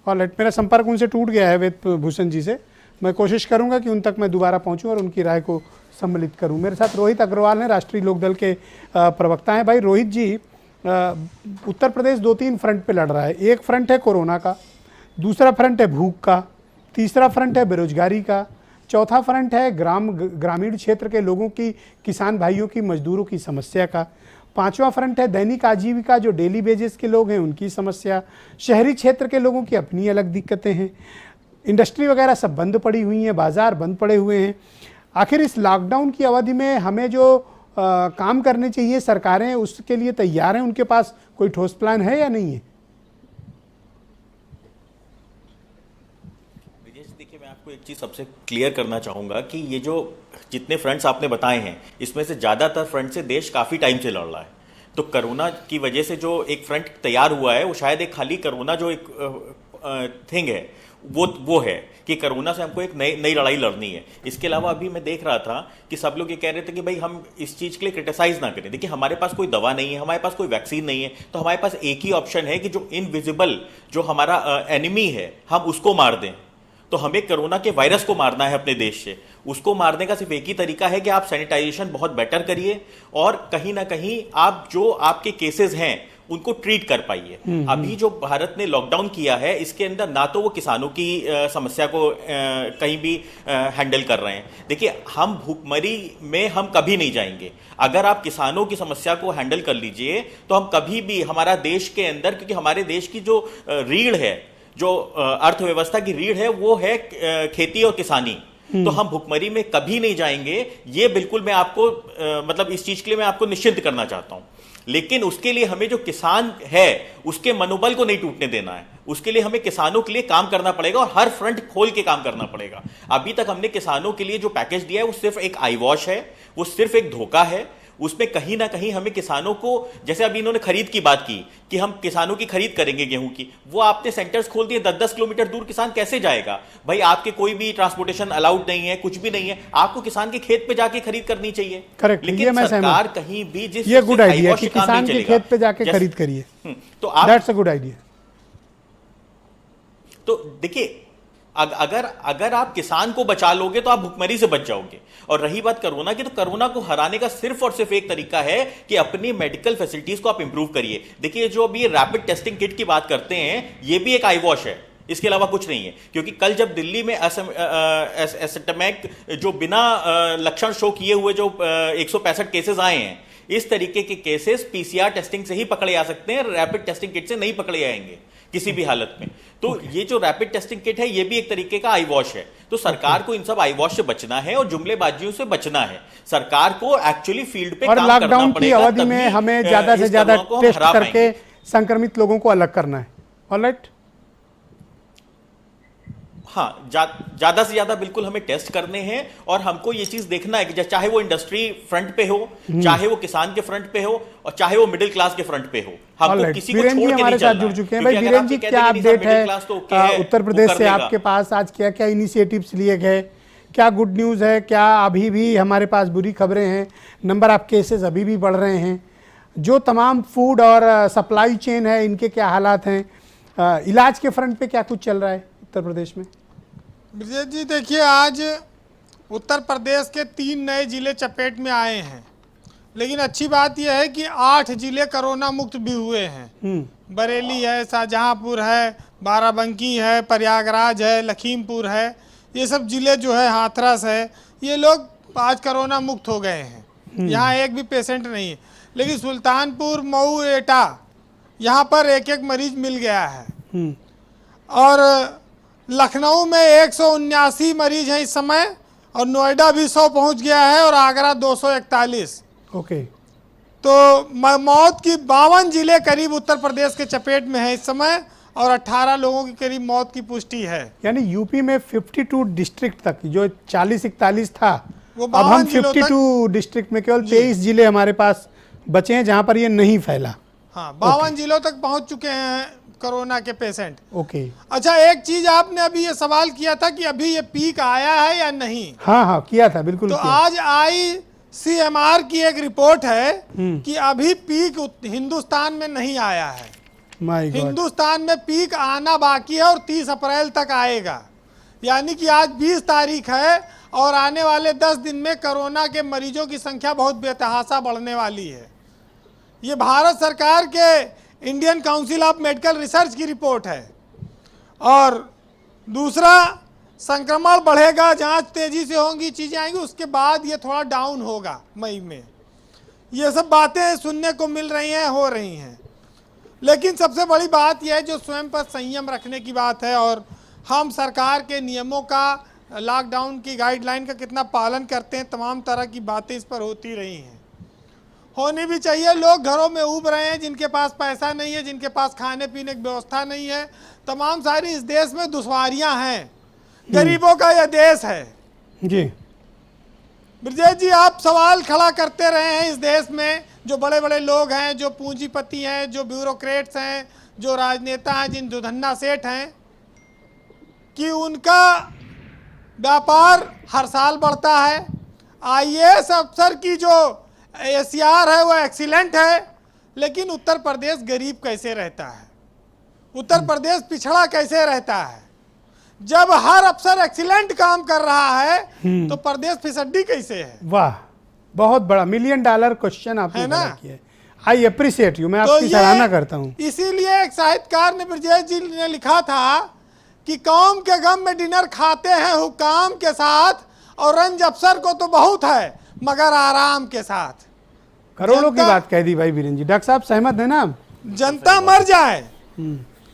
और मेरा संपर्क उनसे टूट गया है, वेद भूषण जी से। मैं कोशिश करूंगा कि उन तक मैं दोबारा पहुंचूं और उनकी राय को सम्मिलित करूं। मेरे साथ रोहित अग्रवाल हैं, राष्ट्रीय लोकदल के प्रवक्ता हैं। भाई रोहित जी, उत्तर प्रदेश 2-3 फ्रंट पे लड़ रहा है। एक फ्रंट है कोरोना का, दूसरा फ्रंट है भूख का, तीसरा फ्रंट है बेरोजगारी का, चौथा फ्रंट है ग्रामीण क्षेत्र के लोगों की, किसान भाइयों की, मजदूरों की समस्या का, पांचवा फ्रंट है दैनिक आजीविका, जो डेली बेजेस के लोग हैं उनकी समस्या, शहरी क्षेत्र के लोगों की अपनी अलग दिक्कतें हैं, इंडस्ट्री वगैरह सब बंद पड़ी हुई हैं, बाजार बंद पड़े हुए हैं। आखिर इस लॉकडाउन की अवधि में हमें जो काम करने चाहिए, सरकारें उसके लिए तैयार हैं? उनके पास कोई ठोस प्लान है या नहीं है? देखिए, मैं आपको एक चीज़ सबसे क्लियर करना चाहूँगा कि ये जो जितने फ्रंट्स आपने बताए हैं, इसमें से ज़्यादातर फ्रंट से देश काफ़ी टाइम से लड़ रहा है। तो कोरोना की वजह से जो एक फ्रंट तैयार हुआ है वो शायद एक खाली कोरोना जो एक थिंग है वो है कि कोरोना से हमको एक नई लड़ाई लड़नी है। इसके अलावा अभी मैं देख रहा था कि सब लोग ये कह रहे थे कि भाई हम इस चीज़ के लिए क्रिटिसाइज ना करें। देखिए, हमारे पास कोई दवा नहीं है, हमारे पास कोई वैक्सीन नहीं है, तो हमारे पास एक ही ऑप्शन है कि जो इनविजिबल जो हमारा एनिमी है हम उसको मार दें। तो हमें कोरोना के वायरस को मारना है अपने देश से। उसको मारने का सिर्फ एक ही तरीका है कि आप सैनिटाइजेशन बहुत बेटर करिए और कहीं ना कहीं आप जो आपके केसेस हैं उनको ट्रीट कर पाइए। अभी जो भारत ने लॉकडाउन किया है इसके अंदर ना तो वो किसानों की समस्या को कहीं भी हैंडल कर रहे हैं। देखिए, हम भूखमरी में हम कभी नहीं जाएंगे। अगर आप किसानों की समस्या को हैंडल कर लीजिए तो हम कभी भी हमारा देश के अंदर, क्योंकि हमारे देश की जो रीढ़ है, जो अर्थव्यवस्था की रीढ़ है वो है खेती और किसानी, तो हम भुखमरी में कभी नहीं जाएंगे। ये बिल्कुल मैं आपको मतलब इस चीज के लिए मैं आपको निश्चिंत करना चाहता हूं। लेकिन उसके लिए हमें जो किसान है उसके मनोबल को नहीं टूटने देना है। उसके लिए हमें किसानों के लिए काम करना पड़ेगा और हर फ्रंट खोल के काम करना पड़ेगा। अभी तक हमने किसानों के लिए जो पैकेज दिया है वो सिर्फ एक आई वॉश है, वो सिर्फ एक धोखा है। उसमें कहीं ना कहीं हमें किसानों को, जैसे अभी इन्होंने खरीद की बात की कि हम किसानों की खरीद करेंगे गेहूं की, वो आपने सेंटर्स खोल दिए, 10-10 किलोमीटर दूर किसान कैसे जाएगा भाई? आपके कोई भी ट्रांसपोर्टेशन अलाउड नहीं है, कुछ भी नहीं है, आपको किसान के खेत पे जाके खरीद करनी चाहिए। करेक्ट, लेकिन सरकार कहीं भी जिस ये गुड आइडिया कि किसान के खेत पे जाके खरीद करिए, तो आप, दैट्स अ गुड आइडिया। तो देखिए, अगर आप किसान को बचा लोगे तो आप भुखमरी से बच जाओगे। और रही बात कोरोना की, तो कोरोना को हराने का सिर्फ और सिर्फ एक तरीका है कि अपनी मेडिकल फैसिलिटीज को आप इंप्रूव करिए। देखिए, जो अभी रैपिड टेस्टिंग किट की बात करते हैं, ये भी एक आई वॉश है, इसके अलावा कुछ नहीं है। क्योंकि कल जब दिल्ली में एसिम्प्टोमेटिक जो बिना लक्षण शो किए हुए जो 165 केसेस आए हैं, इस तरीके के केसेस पीसीआर टेस्टिंग से ही पकड़े जा सकते हैं, रैपिड टेस्टिंग किट से नहीं पकड़े जाएंगे किसी भी हालत में। तो ये जो रैपिड टेस्टिंग किट है, ये भी एक तरीके का आई वॉश है। तो सरकार को इन सब आई वॉश से बचना है और जुमलेबाजियों से बचना है। सरकार को एक्चुअली फील्ड पे और काम करना लॉकडाउन की पड़ेगा, अवधि में तभी हमें ज्यादा से इस ज्यादा कोरोना को टेस्ट हरा करके पाएंगे। संक्रमित लोगों को अलग करना है। ऑलराइट, हाँ, ज्यादा से ज्यादा बिल्कुल हमें टेस्ट करने हैं। और हमको ये चीज देखना है कि चाहे वो इंडस्ट्री फ्रंट पे हो, चाहे वो किसान के फ्रंट पे हो, और चाहे वो मिडिल क्लास के फ्रंट पे हो, हमको किसी को छोड़ के नहीं हमारे साथ चलना जुड़ है। चुके हैं। क्योंकि भाई अगर वीरेन आप जी, ये कहते क्या हैं कि नहीं, अपडेट मिडिल क्लास तो ओके है, है उत्तर वो प्रदेश कर से लेगा। आपके पास? आज क्या क्या इनिशिएटिव्स लिए गए, क्या गुड न्यूज़ है? क्या अभी भी हमारे पास बुरी खबरें हैं? नंबर ऑफ केसेस अभी भी बढ़ रहे हैं? जो तमाम फूड और सप्लाई चेन है, इनके क्या हालात हैं? इलाज के फ्रंट पे क्या कुछ चल रहा है उत्तर प्रदेश में? ब्रजेश जी, देखिए, आज उत्तर प्रदेश के 3 नए जिले चपेट में आए हैं। लेकिन अच्छी बात यह है कि 8 जिले कोरोना मुक्त भी हुए हैं। बरेली है, शाहजहांपुर है, बाराबंकी है, प्रयागराज है, लखीमपुर है। ये सब जिले जो है, हाथरस है, ये लोग आज कोरोना मुक्त हो गए हैं। यहाँ एक भी पेशेंट नहीं है। लेकिन सुल्तानपुर, मऊ, एटा, यहाँ पर एक एक मरीज मिल गया है। और लखनऊ में 179 मरीज हैं इस समय, और नोएडा भी 100 पहुंच गया है, और आगरा 241। ओके। तो मौत की 52 जिले करीब उत्तर प्रदेश के चपेट में है इस समय, और 18 लोगों की करीब मौत की पुष्टि है। यानी यूपी में 52 डिस्ट्रिक्ट तक, जो 40-41 था, वो अब हम 52 52 डिस्ट्रिक्ट में केवल 23 जिले हमारे पास बचे हैं जहां पर ये नहीं फैला। हाँ, 52 जिलों तक पहुंच चुके हैं कोरोना के पेशेंट। ओके। अच्छा, एक चीज आपने अभी ये सवाल किया था कि अभी ये पीक आया है या नहीं। हाँ हाँ, किया था, बिल्कुल तो किया। आज ICMR की एक रिपोर्ट है कि अभी पीक हिंदुस्तान में नहीं आया है। My God. हिंदुस्तान में पीक आना बाकी है, और 30 अप्रैल तक आएगा। यानी कि आज 20 तारीख है, और आने वाले 10 दिन में कोरोना के मरीजों की संख्या बहुत बेतहाशा बढ़ने वाली है। ये भारत सरकार के Indian council of medical research की रिपोर्ट है। और दूसरा, संक्रमण बढ़ेगा, जांच तेजी से होंगी, चीज़ें आएंगी, उसके बाद ये थोड़ा डाउन होगा मई में। ये सब बातें सुनने को मिल रही हैं, हो रही हैं। लेकिन सबसे बड़ी बात यह है, जो स्वयं पर संयम रखने की बात है, और हम सरकार के नियमों का, लॉकडाउन की गाइडलाइन का कितना पालन करते हैं, तमाम तरह की बातें इस पर होती रही हैं, होनी भी चाहिए। लोग घरों में ऊब रहे हैं, जिनके पास पैसा नहीं है, जिनके पास खाने पीने की व्यवस्था नहीं है, तमाम सारी इस देश में दुश्वारियां हैं। गरीबों का यह देश है। जी ब्रजेश जी, आप सवाल खड़ा करते रहे हैं इस देश में जो बड़े बड़े लोग हैं, जो पूंजीपति हैं, जो ब्यूरोक्रेट्स हैं, जो राजनेता हैं, जिन दुधन्ना सेठ हैं, कि उनका व्यापार हर साल बढ़ता है। IAS अफसर की जो ACR है वो एक्सीलेंट है, लेकिन उत्तर प्रदेश गरीब कैसे रहता है, उत्तर प्रदेश पिछड़ा कैसे रहता है? जब हर अफसर एक्सीलेंट काम कर रहा है तो प्रदेश फिसड्डी कैसे है? वाह, बहुत बड़ा $1 मिलियन क्वेश्चन आपने है ना? खड़ा किया है। आई अप्रिशिएट यू, मैं तो आपकी ये सराहना करता हूँ। इसीलिए एक साहित्यकार ने, ब्रजेश जी ने लिखा था कि कौम के गम में डिनर खाते हैं हुकाम के साथ, और रंज अफसर को तो बहुत है मगर आराम के साथ। करोड़ों की जनता- बात कह दी भाई वीरेन जी। डॉक्टर साहब सहमत है ना? जनता मर जाए,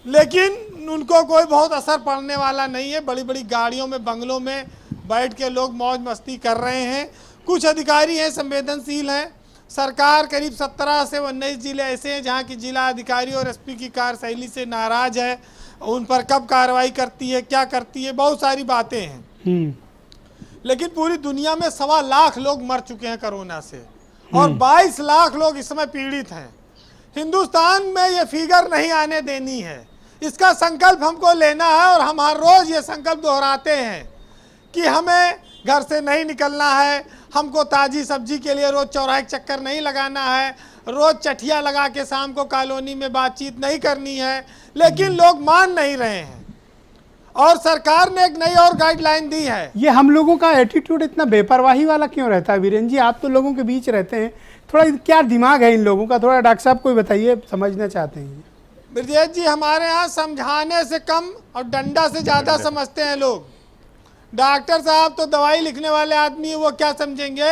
लेकिन उनको कोई बहुत असर पड़ने वाला नहीं है। बड़ी बड़ी गाड़ियों में, बंगलों में बैठ के लोग मौज मस्ती कर रहे हैं। कुछ अधिकारी हैं संवेदनशील हैं। सरकार करीब 17 से 19 जिले ऐसे हैं जहां की जिला अधिकारी और SP की कार्यशैली से नाराज है। उन पर कब कार्रवाई करती है, क्या करती है, बहुत सारी बातें हैं। लेकिन पूरी दुनिया में 1.25 लाख लोग मर चुके हैं कोरोना से, और 22 लाख लोग इस समय पीड़ित हैं। हिंदुस्तान में ये फिगर नहीं आने देनी है, इसका संकल्प हमको लेना है। और हम हर रोज ये संकल्प दोहराते हैं कि हमें घर से नहीं निकलना है, हमको ताजी सब्जी के लिए रोज चौराहे चक्कर नहीं लगाना है, रोज चटिया लगा के शाम को कॉलोनी में बातचीत नहीं करनी है। लेकिन लोग मान नहीं रहे हैं, और सरकार ने एक नई और गाइडलाइन दी है। ये हम लोगों का एटीट्यूड इतना बेपरवाही वाला क्यों रहता है वीरेन जी? आप तो लोगों के बीच रहते हैं, थोड़ा क्या दिमाग है इन लोगों का? थोड़ा डॉक्टर साहब कोई बताइए, समझना चाहते हैं। ब्रजेश जी, हमारे यहाँ समझाने से कम और डंडा से ज़्यादा समझते हैं लोग। डॉक्टर साहब तो दवाई लिखने वाले आदमी है, वो क्या समझेंगे?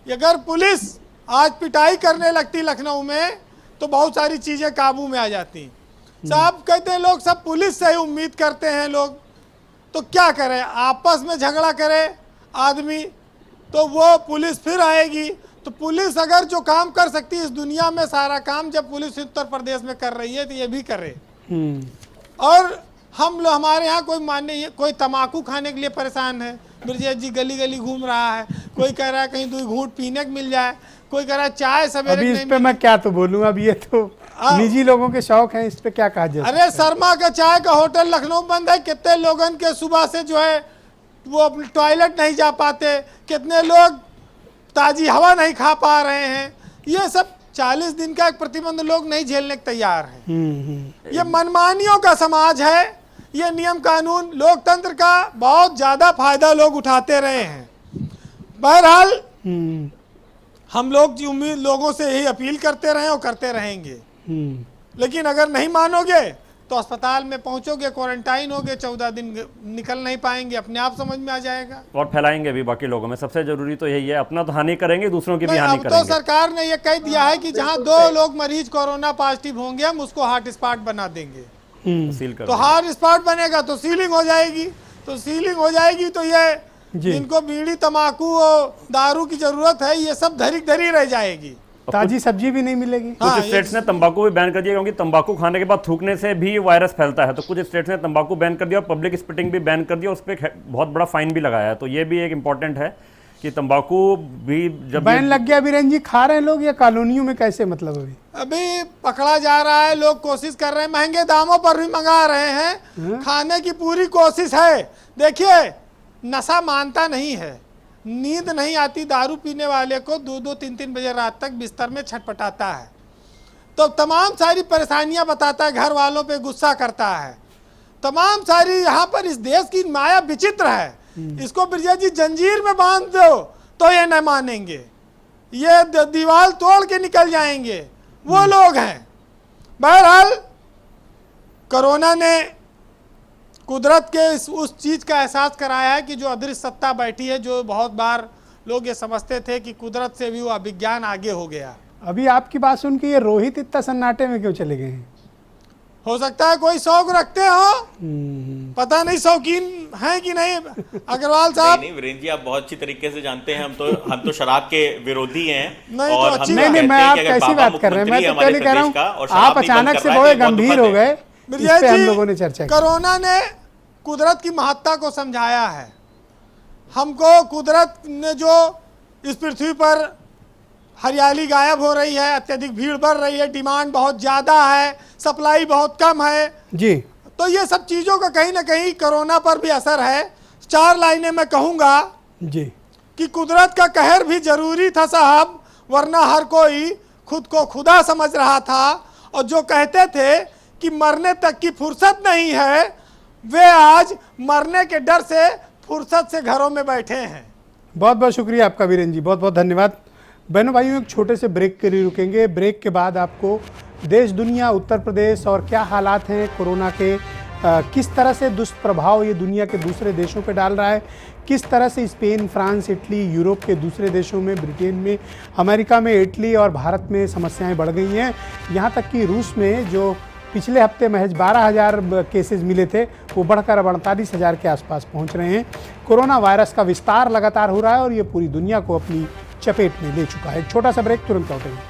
अगर पुलिस आज पिटाई करने लगती लखनऊ में तो बहुत सारी चीज़ें काबू में आ जाती। साहब कहते हैं लोग सब पुलिस से ही उम्मीद करते हैं लोग, तो क्या करें? आपस में झगड़ा करे आदमी तो वो पुलिस फिर आएगी। तो पुलिस अगर जो काम कर सकती है इस दुनिया में सारा काम जब पुलिस उत्तर प्रदेश में कर रही है तो ये भी करे। और हम लोग, हमारे यहाँ कोई मानने, कोई तम्बाकू खाने के लिए परेशान है, ब्रजेश जी गली गली घूम रहा है, कोई कह रहा है कहीं 2 घूंट पीने को मिल जाए, कोई कह रहा है चाय सवेरे। अभी इस पे मैं क्या तो बोलूँ, अब ये तो निजी लोगों के शौक हैं, इस पे क्या कहा जाए? अरे शर्मा का चाय का होटल लखनऊ बंद है, कितने लोगन के सुबह से जो है वो अपने टॉयलेट नहीं जा पाते, कितने लोग ताजी हवा नहीं खा पा रहे हैं। ये सब 40 दिन का एक प्रतिबंध लोग नहीं झेलने को तैयार हैं। ये मनमानियों का समाज है, ये नियम कानून लोकतंत्र का बहुत ज्यादा फायदा लोग उठाते रहे हैं। बहरहाल हम लोग की उम्मीद लोगों से यही अपील करते रहे और करते रहेंगे। लेकिन अगर नहीं मानोगे तो अस्पताल में पहुंचोगे, क्वारंटाइन होगे, 14 दिन निकल नहीं पाएंगे, अपने आप समझ में आ जाएगा। और फैलाएंगे भी बाकी लोगों में। सबसे जरूरी तो यही है, अपना तो हानि करेंगे, दूसरों की भी हानि अब करेंगे। तो सरकार ने ये कह दिया है कि जहां 2 लोग मरीज कोरोना पॉजिटिव होंगे हम उसको हॉट स्पॉट बना देंगे। सील कर तो हॉट स्पॉट बनेगा तो सीलिंग हो जाएगी, तो सीलिंग हो जाएगी तो ये जिनको बीड़ी तम्बाकू और दारू की जरूरत है ये सब धरी रह जाएगी, ताजी सब्जी भी नहीं मिलेगी। कुछ स्टेट्स ने तंबाकू भी बैन कर दिया, क्योंकि तंबाकू खाने के बाद थूकने से भी वायरस फैलता है। तो कुछ स्टेट्स ने तंबाकू बैन कर दिया और पब्लिक स्पिटिंग भी बैन कर दिया, उस पर बहुत बड़ा फाइन भी लगाया है। तो ये भी एक इम्पॉर्टेंट है कि तंबाकू भी जब बैन लग गया वीरेन जी, खा रहे हैं लोग या कॉलोनियों में कैसे? मतलब अभी पकड़ा जा रहा है, लोग कोशिश कर रहे हैं, महंगे दामों पर भी मंगा रहे हैं, खाने की पूरी कोशिश है। देखिए नशा मानता नहीं है, नींद नहीं आती, दारू पीने वाले को 2-2, 3-3 बजे रात तक बिस्तर में छटपटाता है, तो तमाम सारी परेशानियां बताता है, घर वालों पे गुस्सा करता है, तमाम सारी। यहाँ पर इस देश की माया विचित्र है, इसको ब्रजेश जी जंजीर में बांध दो तो ये न मानेंगे, ये दीवार तोड़ के निकल जाएंगे, वो लोग हैं। बहरहाल कोरोना ने कुदरत के उस चीज़ का एहसास कराया है कि जो अदृश्य सत्ता बैठी है, जो बहुत बार लोग ये समझते थे कि कुदरत से भी वो विज्ञान आगे हो गया। अभी आपकी बात सुन के ये रोहित इतना सन्नाटे में क्यों चले गए हैं? हो सकता है कोई शौक रखते हो, पता नहीं शौकीन हैं कि नहीं। अग्रवाल साहब नहीं वीरेंद्र जी, आप बहुत अच्छी तरीके से जानते हैं, हम तो शराब के विरोधी हैं। नहीं, और तो अच्छी हम बात नहीं, मैं आप कैसी बात कर रहे हैं? मैं तो पहले कह रहा हूँ आप अचानक से बहुत गंभीर हो गए, इस पे हम लोगों ने चर्चा की। कोरोना ने कुदरत की महत्ता को समझाया है हमको। कुदरत ने जो इस पृथ्वी पर हरियाली गायब हो रही है, अत्यधिक भीड़ बढ़ रही है, डिमांड बहुत ज़्यादा है, सप्लाई बहुत कम है जी, तो ये सब चीज़ों का कहीं ना कहीं कोरोना पर भी असर है। 4 लाइनें मैं कहूँगा जी कि कुदरत का कहर भी जरूरी था साहब, वरना हर कोई खुद को खुदा समझ रहा था, और जो कहते थे कि मरने तक की फुर्सत नहीं है, वे आज मरने के डर से फुर्सत से घरों में बैठे हैं। बहुत बहुत शुक्रिया आपका वीरेन जी, बहुत बहुत धन्यवाद। बहनों भाइयों, एक छोटे से ब्रेक के लिए रुकेंगे। ब्रेक के बाद आपको देश दुनिया, उत्तर प्रदेश और क्या हालात हैं कोरोना के, किस तरह से दुष्प्रभाव ये दुनिया के दूसरे देशों पे डाल रहा है, किस तरह से स्पेन, फ्रांस, इटली, यूरोप के दूसरे देशों में, ब्रिटेन में, अमेरिका में, इटली और भारत में समस्याएं बढ़ गई हैं। यहाँ तक कि रूस में जो पिछले हफ्ते महज 12,000 केसेस मिले थे, वो बढ़कर अब 48,000 के आसपास पहुँच रहे हैं। कोरोना वायरस का विस्तार लगातार हो रहा है और ये पूरी दुनिया को अपनी चपेट में ले चुका है। एक छोटा सा ब्रेक, तुरंत लौटेंगे।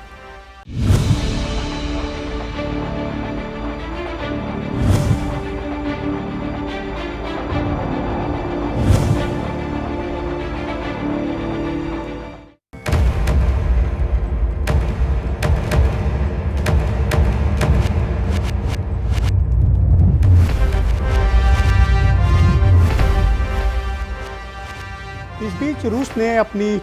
इस बीच रूस ने अपनी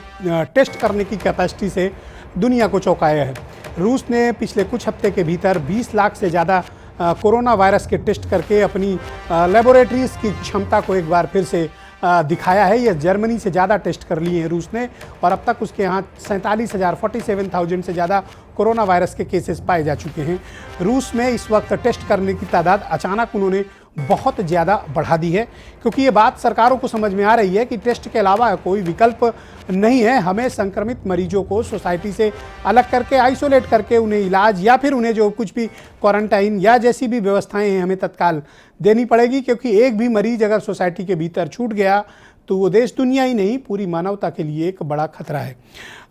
टेस्ट करने की कैपेसिटी से दुनिया को चौंकाया है। रूस ने पिछले कुछ हफ्ते के भीतर 20 लाख से ज़्यादा कोरोना वायरस के टेस्ट करके अपनी लेबोरेटरीज़ की क्षमता को एक बार फिर से दिखाया है। यह जर्मनी से ज़्यादा टेस्ट कर लिए हैं रूस ने, और अब तक उसके यहाँ 47,000 से ज़्यादा कोरोना वायरस के केसेस पाए जा चुके हैं। रूस में इस वक्त टेस्ट करने की तादाद अचानक उन्होंने बहुत ज़्यादा बढ़ा दी है, क्योंकि ये बात सरकारों को समझ में आ रही है कि टेस्ट के अलावा कोई विकल्प नहीं है। हमें संक्रमित मरीजों को सोसाइटी से अलग करके, आइसोलेट करके उन्हें इलाज या फिर उन्हें जो कुछ भी क्वारंटाइन या जैसी भी व्यवस्थाएं हैं हमें तत्काल देनी पड़ेगी, क्योंकि एक भी मरीज अगर सोसाइटी के भीतर छूट गया तो वो देश दुनिया ही नहीं पूरी मानवता के लिए एक बड़ा खतरा है।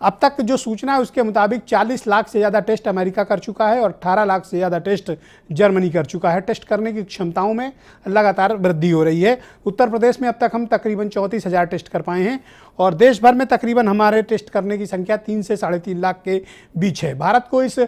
अब तक जो सूचना है उसके मुताबिक 40 लाख से ज़्यादा टेस्ट अमेरिका कर चुका है और 18 लाख से ज़्यादा टेस्ट जर्मनी कर चुका है। टेस्ट करने की क्षमताओं में लगातार वृद्धि हो रही है। उत्तर प्रदेश में अब तक हम तकरीबन 34,000 टेस्ट कर पाए हैं और देश भर में तकरीबन हमारे टेस्ट करने की संख्या 3 से 3.5 लाख के बीच है। भारत को इस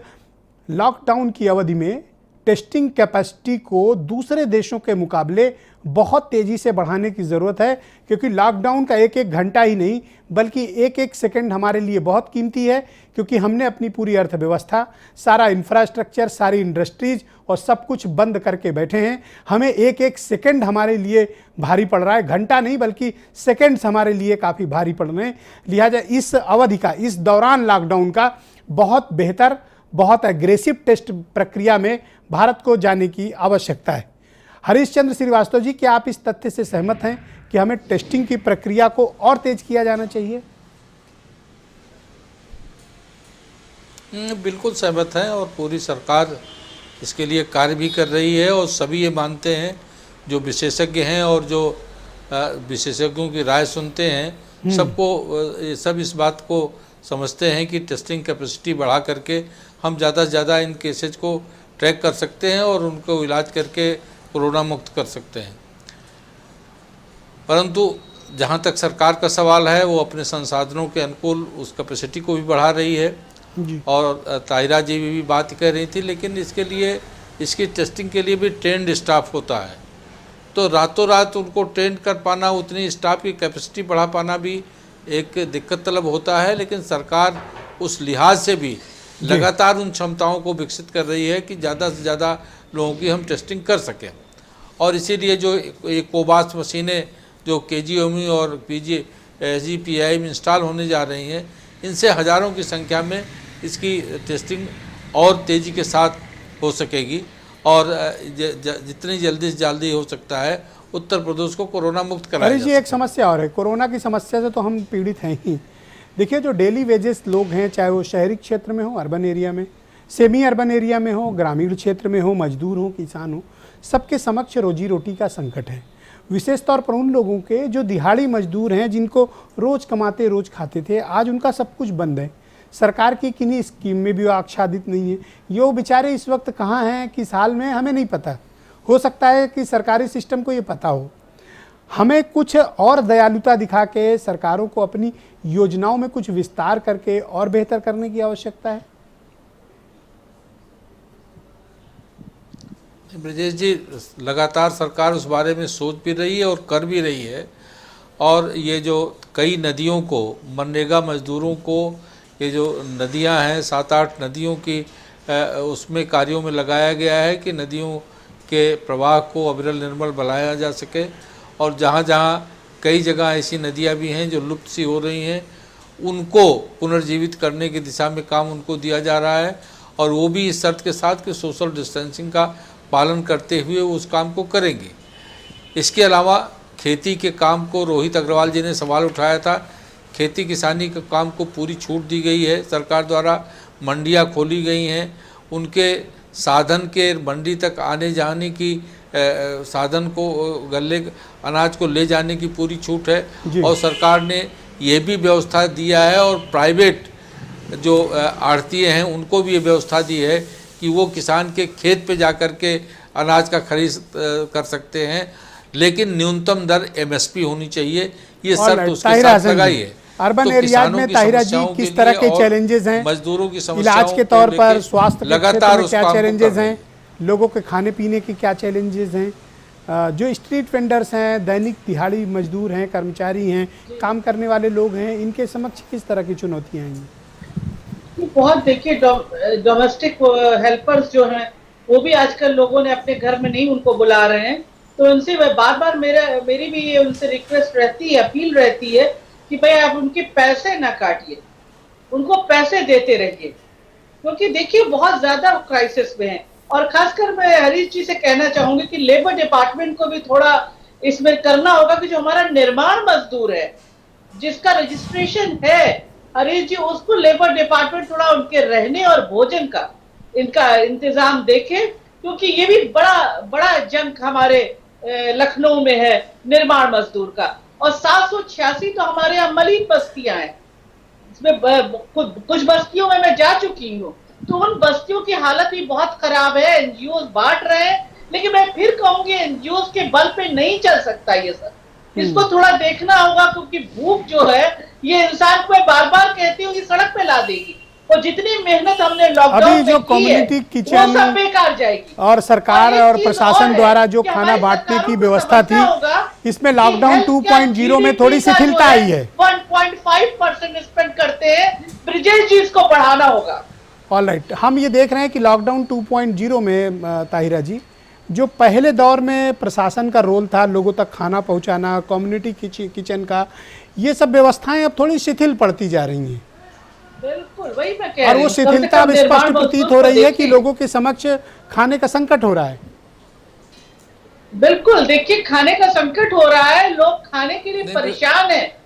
लॉकडाउन की अवधि में टेस्टिंग कैपेसिटी को दूसरे देशों के मुकाबले बहुत तेज़ी से बढ़ाने की ज़रूरत है, क्योंकि लॉकडाउन का एक एक घंटा ही नहीं बल्कि एक एक सेकंड हमारे लिए बहुत कीमती है, क्योंकि हमने अपनी पूरी अर्थव्यवस्था, सारा इंफ्रास्ट्रक्चर, सारी इंडस्ट्रीज और सब कुछ बंद करके बैठे हैं। हमें एक एक सेकंड हमारे लिए भारी पड़ रहा है, घंटा नहीं बल्कि सेकंड्स हमारे लिए काफ़ी भारी पड़ रहे हैं। लिहाजा इस अवधि का, इस दौरान लॉकडाउन का बहुत बेहतर, बहुत एग्रेसिव टेस्ट प्रक्रिया में भारत को जाने की आवश्यकता है। हरीश चंद्र श्रीवास्तव जी, क्या आप इस तथ्य से सहमत हैं कि हमें टेस्टिंग की प्रक्रिया को और तेज किया जाना चाहिए? बिल्कुल सहमत हैं और पूरी सरकार इसके लिए कार्य भी कर रही है और सभी ये मानते हैं, जो विशेषज्ञ हैं और जो विशेषज्ञों की राय सुनते हैं, सब इस बात को समझते हैं कि टेस्टिंग कैपेसिटी बढ़ा करके हम ज़्यादा से ज़्यादा इन केसेज को ट्रैक कर सकते हैं और उनको इलाज करके कोरोना मुक्त कर सकते हैं। परंतु जहाँ तक सरकार का सवाल है, वो अपने संसाधनों के अनुकूल उस कैपेसिटी को भी बढ़ा रही है जी। और ताहिरा जी भी बात कर रही थी, लेकिन इसके लिए, इसकी टेस्टिंग के लिए भी ट्रेंड स्टाफ होता है, तो रातों रात उनको ट्रेन कर पाना, उतनी स्टाफ की कैपेसिटी बढ़ा पाना भी एक दिक्कत तलब होता है। लेकिन सरकार उस लिहाज से भी लगातार उन क्षमताओं को विकसित कर रही है कि ज़्यादा से ज़्यादा लोगों की हम टेस्टिंग कर सकें, और इसीलिए जो एक कोबास मशीनें जो KGMU और SGPI में इंस्टॉल होने जा रही हैं, इनसे हज़ारों की संख्या में इसकी टेस्टिंग और तेज़ी के साथ हो सकेगी और जितनी जल्दी से जल्दी हो सकता है उत्तर प्रदेश को कोरोना मुक्त कराया अरे जी, एक समस्या और है, कोरोना की समस्या से तो हम पीड़ित हैं ही। देखिए, जो डेली वेजेस लोग हैं, चाहे वो शहरी क्षेत्र में हो, अर्बन एरिया में, सेमी अर्बन एरिया में हो, ग्रामीण क्षेत्र में हो, मजदूर हो, किसान हो, सबके समक्ष रोजी रोटी का संकट है। विशेष तौर पर उन लोगों के जो दिहाड़ी मजदूर हैं, जिनको रोज़ कमाते रोज़ खाते थे, आज उनका सब कुछ बंद है। सरकार की किन्हीं स्कीम में भी वो आच्छादित नहीं है। ये वो बेचारे इस वक्त कहाँ हैं, किस हाल में, हमें नहीं पता। हो सकता है कि सरकारी सिस्टम को ये पता हो। हमें कुछ और दयालुता दिखा के सरकारों को अपनी योजनाओं में कुछ विस्तार करके और बेहतर करने की आवश्यकता है। ब्रजेश जी, लगातार सरकार उस बारे में सोच भी रही है और कर भी रही है, और ये जो कई नदियों को, मनरेगा मजदूरों को, ये जो नदियां हैं 7-8 नदियों की उसमें कार्यों में लगाया गया है कि नदियों के प्रवाह को अविरल निर्मल बनाया जा सके, और जहाँ जहाँ कई जगह ऐसी नदियाँ भी हैं जो लुप्त सी हो रही हैं, उनको पुनर्जीवित करने की दिशा में काम उनको दिया जा रहा है, और वो भी इस शर्त के साथ कि सोशल डिस्टेंसिंग का पालन करते हुए उस काम को करेंगे। इसके अलावा खेती के काम को, रोहित अग्रवाल जी ने सवाल उठाया था, खेती किसानी के काम को पूरी छूट दी गई है सरकार द्वारा, मंडियाँ खोली गई हैं, उनके साधन के मंडी तक आने जाने की साधन को, गले अनाज को ले जाने की पूरी छूट है, और सरकार ने ये भी व्यवस्था दिया है, और प्राइवेट जो आढ़ती हैं उनको भी ये व्यवस्था दी है कि वो किसान के खेत पे जाकर के अनाज का खरीद कर सकते हैं, लेकिन न्यूनतम दर MSP होनी चाहिए, ये शर्त उसके साथ लगाई है। अर्बन एरियाज में ताहिरा जी किस तरह के चैलेंजेस हैं, मजदूरों की समस्याओं इलाज के तौर पर, स्वास्थ्य के लगातार क्या चैलेंजेस हैं, लोगों के खाने पीने के क्या चैलेंजेस हैं, जो स्ट्रीट वेंडर्स हैं, दैनिक दिहाड़ी मजदूर हैं, कर्मचारी हैं, काम करने वाले लोग हैं, इनके समक्ष किस तरह की चुनौतियाँ हैं? बहुत देखिए, डोमेस्टिक हेल्पर्स जो हैं वो भी आजकल लोगों ने अपने घर में नहीं उनको बुला रहे हैं। तो उनसे बार बार मेरी भी ये उनसे रिक्वेस्ट रहती है, अपील रहती है कि भाई आप उनके पैसे ना काटिए, उनको पैसे देते रहिए, क्योंकि देखिए बहुत ज्यादा क्राइसिस में है। और खासकर मैं हरीश जी से कहना चाहूंगी कि लेबर डिपार्टमेंट को भी थोड़ा इसमें करना होगा कि जो हमारा निर्माण मजदूर है, जिसका रजिस्ट्रेशन है, हरीश जी, उसको लेबर डिपार्टमेंट थोड़ा उनके रहने और भोजन का इनका इंतजाम देखे, क्योंकि ये भी बड़ा जंग हमारे लखनऊ में है निर्माण मजदूर का। और 786 तो हमारे यहाँ मलिन बस्तियां हैं, इसमें कुछ बस्तियों में मैं जा चुकी हूँ, तो उन बस्तियों की हालत भी बहुत खराब है। एनजीओ बांट रहे हैं, लेकिन मैं फिर कहूंगी एनजीओ के बल पे नहीं चल सकता ये सब। इसको थोड़ा देखना होगा, क्योंकि भूख जो है ये इंसान को मैं बार बार कहती हूँ कि सड़क पे ला देगी, और जितनी मेहनत हमने लॉकडाउन अभी जो कम्युनिटी किचन वो सब बेकार जाएगी। और सरकार और प्रशासन द्वारा जो खाना बांटने की व्यवस्था थी, इसमें लॉकडाउन 2.0 में थोड़ी शिथिलता आई है। 1.5% स्पेंड करते हैं, ब्रिजेश जी इसको बढ़ाना होगा। ऑलराइट, हम ये देख रहे हैं कि लॉकडाउन 2.0 में ताहिरा जी, जो पहले दौर में प्रशासन का रोल था लोगों तक खाना पहुंचाना, कम्युनिटी किचन का, ये सब व्यवस्थाएं अब थोड़ी शिथिल पड़ती जा रही हैं। बिल्कुल वही मैं कह और रही वो हूं। शिथिलता अब स्पष्ट प्रतीत हो रही है कि लोगों के समक्ष खाने का संकट हो रहा है। बिल्कुल, देखिए खाने का संकट हो रहा है, लोग खाने के लिए परेशान हैं।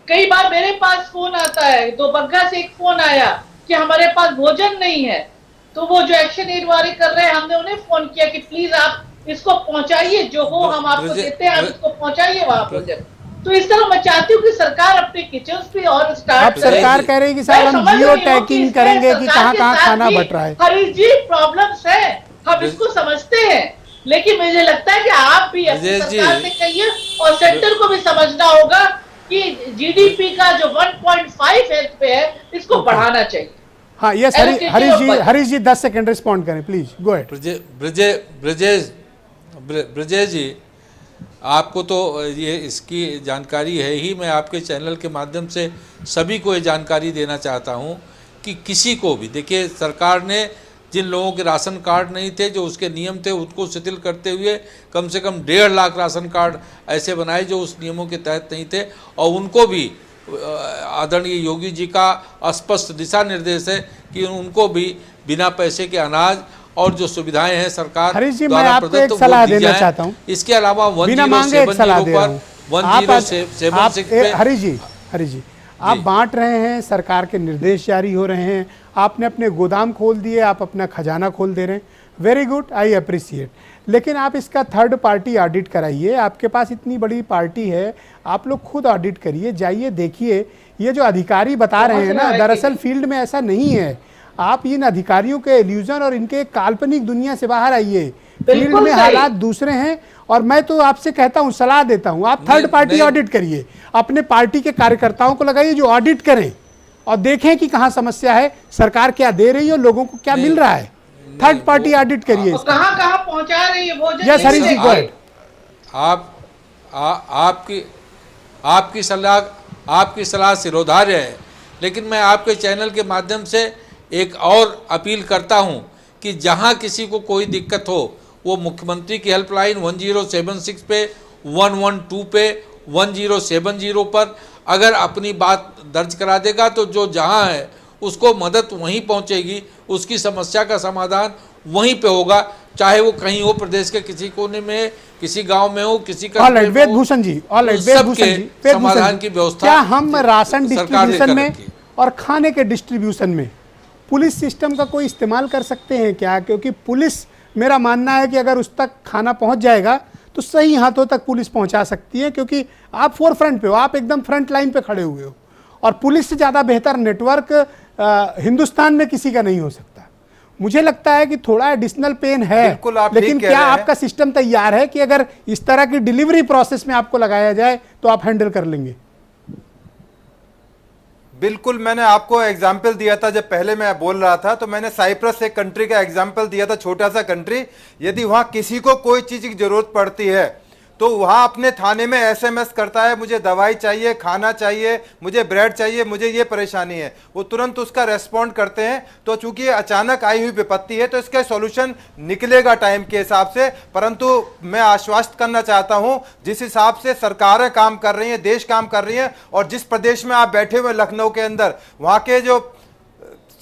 कई बार मेरे पास फोन आता है, दोबग्गा से एक फोन आया कि हमारे पास भोजन नहीं है, तो वो जो एक्शन एड वाले कर रहे हैं, हमने उन्हें फोन किया कि प्लीज आप इसको पहुंचाइए, जो हो हम आपको देते हैं, आप इसको पहुंचाइए वहां भोजन। तो इस तरह मैं चाहती हूँ कि सरकार अपने किचन पे और स्टार्ट अब सरकार कह रही है कि साहब हम जियो टैगिंग करेंगे कि कहाँ कहाँ खाना बट रहा है। हरीश जी, प्रॉब्लम्स है, हम इसको समझते हैं, लेकिन मुझे लगता है कि आप भी अपनी सरकार से कहिए और सेंटर को भी समझना होगा कि जीडीपी का जो 1.5 हेल्थ पे है, इसको बढ़ाना चाहिए। हाँ, यस हरीश जी 10 सेकंड रिस्पॉन्ड करें प्लीज, गो अहेड। ब्रजेश जी, आपको तो ये इसकी जानकारी है ही, मैं आपके चैनल के माध्यम से सभी को ये जानकारी देना चाहता हूँ कि किसी को भी, देखिए सरकार ने जिन लोगों के राशन कार्ड नहीं थे, जो उसके नियम थे, उसको शिथिल करते हुए कम से कम 1.5 लाख राशन कार्ड ऐसे बनाए जो उस नियमों के तहत नहीं थे, और उनको भी आदरणीय योगी जी का स्पष्ट दिशा निर्देश है कि उनको भी बिना पैसे के अनाज और जो सुविधाएं हैं सरकार द्वारा प्रदत्त वो दी जाए। इसके अलावा 1076 पे हरीश जी आप बांट रहे हैं, सरकार के निर्देश जारी हो रहे हैं, आपने अपने गोदाम खोल दिए, आप अपना खजाना खोल दे रहे हैं, वेरी गुड, आई अप्रिशिएट। लेकिन आप इसका थर्ड पार्टी ऑडिट कराइए, आपके पास इतनी बड़ी पार्टी है, आप लोग खुद ऑडिट करिए, जाइए देखिए। ये जो अधिकारी बता रहे हैं ना, दरअसल फील्ड में ऐसा नहीं है। आप इन अधिकारियों के इल्यूजन और इनके काल्पनिक दुनिया से बाहर आइए, फील्ड में हालात दूसरे हैं। और मैं तो आपसे कहता हूं, सलाह देता हूं, आप थर्ड पार्टी ऑडिट करिए, अपने पार्टी के कार्यकर्ताओं को लगाइए जो ऑडिट करें और देखें कि कहां समस्या है, सरकार क्या दे रही है और लोगों को क्या मिल रहा है। थर्ड पार्टी ऑडिट करिए, कहां पहुंचा रही है भोजन। यस हरीश जी, गो अहेड। आपकी सलाह सिरोधार्य है, लेकिन मैं आपके चैनल के माध्यम से एक और अपील करता हूं कि जहां किसी को कोई दिक्कत हो, वो मुख्यमंत्री की हेल्पलाइन 1076 पे, 112 पे, 1070 पर अगर अपनी बात दर्ज करा देगा तो जो जहां है उसको मदद वहीं पहुंचेगी, उसकी समस्या का समाधान वहीं पे होगा, चाहे वो कहीं हो, प्रदेश के किसी कोने में, किसी गांव में हो, किसी वेदभूषण जी, समाधान की व्यवस्था क्या हम राशन डिस्ट्रीब्यूशन में और खाने के डिस्ट्रीब्यूशन में पुलिस सिस्टम का कोई इस्तेमाल कर सकते हैं क्या? क्योंकि पुलिस, मेरा मानना है कि अगर उस तक खाना पहुंच जाएगा तो सही हाथों तक पुलिस पहुंचा सकती है, क्योंकि आप फोर फ्रंट पे हो, आप एकदम फ्रंट लाइन पे खड़े हुए हो, और पुलिस से ज़्यादा बेहतर नेटवर्क हिंदुस्तान में किसी का नहीं हो सकता। मुझे लगता है कि थोड़ा एडिशनल पेन है, लेकिन क्या आपका सिस्टम तैयार है कि अगर इस तरह की डिलीवरी प्रोसेस में आपको लगाया जाए तो आप हैंडल कर लेंगे? बिल्कुल, मैंने आपको एग्जाम्पल दिया था जब पहले मैं बोल रहा था, तो मैंने साइप्रस एक कंट्री का एग्जाम्पल दिया था, छोटा सा कंट्री। यदि वहां किसी को कोई चीज की जरूरत पड़ती है तो वहां अपने थाने में एसएमएस करता है, मुझे दवाई चाहिए, खाना चाहिए, मुझे ब्रेड चाहिए, मुझे ये परेशानी है, वो तुरंत उसका रेस्पॉन्ड करते हैं। तो चूंकि अचानक आई हुई विपत्ति है तो इसका सॉल्यूशन निकलेगा टाइम के हिसाब से। परंतु मैं आश्वस्त करना चाहता हूं, जिस हिसाब से सरकारें काम कर रही हैं, देश काम कर रही है, और जिस प्रदेश में आप बैठे हुए लखनऊ के अंदर, वहां के जो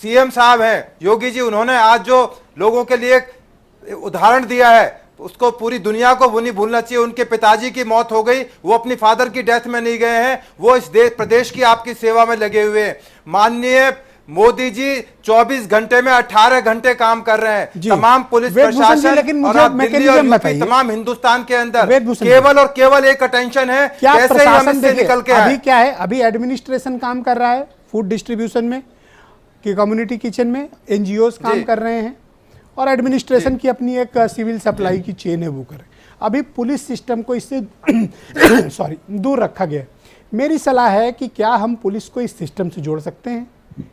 सीएम साहब हैं योगी जी, उन्होंने आज जो लोगों के लिए एक उदाहरण दिया है उसको पूरी दुनिया को वो नहीं भूलना चाहिए। उनके पिताजी की मौत हो गई, वो अपनी फादर की डेथ में नहीं गए हैं, वो इस प्रदेश की आपकी सेवा में लगे हुए हैं। माननीय मोदी जी 24 घंटे में 18 घंटे काम कर रहे हैं। तमाम पुलिस प्रशासन और आप दिल्ली और यूपी, तमाम हिंदुस्तान के अंदर केवल और केवल एक अटेंशन है, कैसे हम इससे निकल के अभी क्या है, अभी एडमिनिस्ट्रेशन काम कर रहा है फूड डिस्ट्रीब्यूशन में कि कम्युनिटी किचन में, एनजीओज काम कर रहे हैं, और एडमिनिस्ट्रेशन की अपनी एक सिविल सप्लाई की चेन है वो करे। अभी पुलिस सिस्टम को इससे दूर रखा गया। मेरी सलाह है कि क्या हम पुलिस को इस सिस्टम से जोड़ सकते हैं?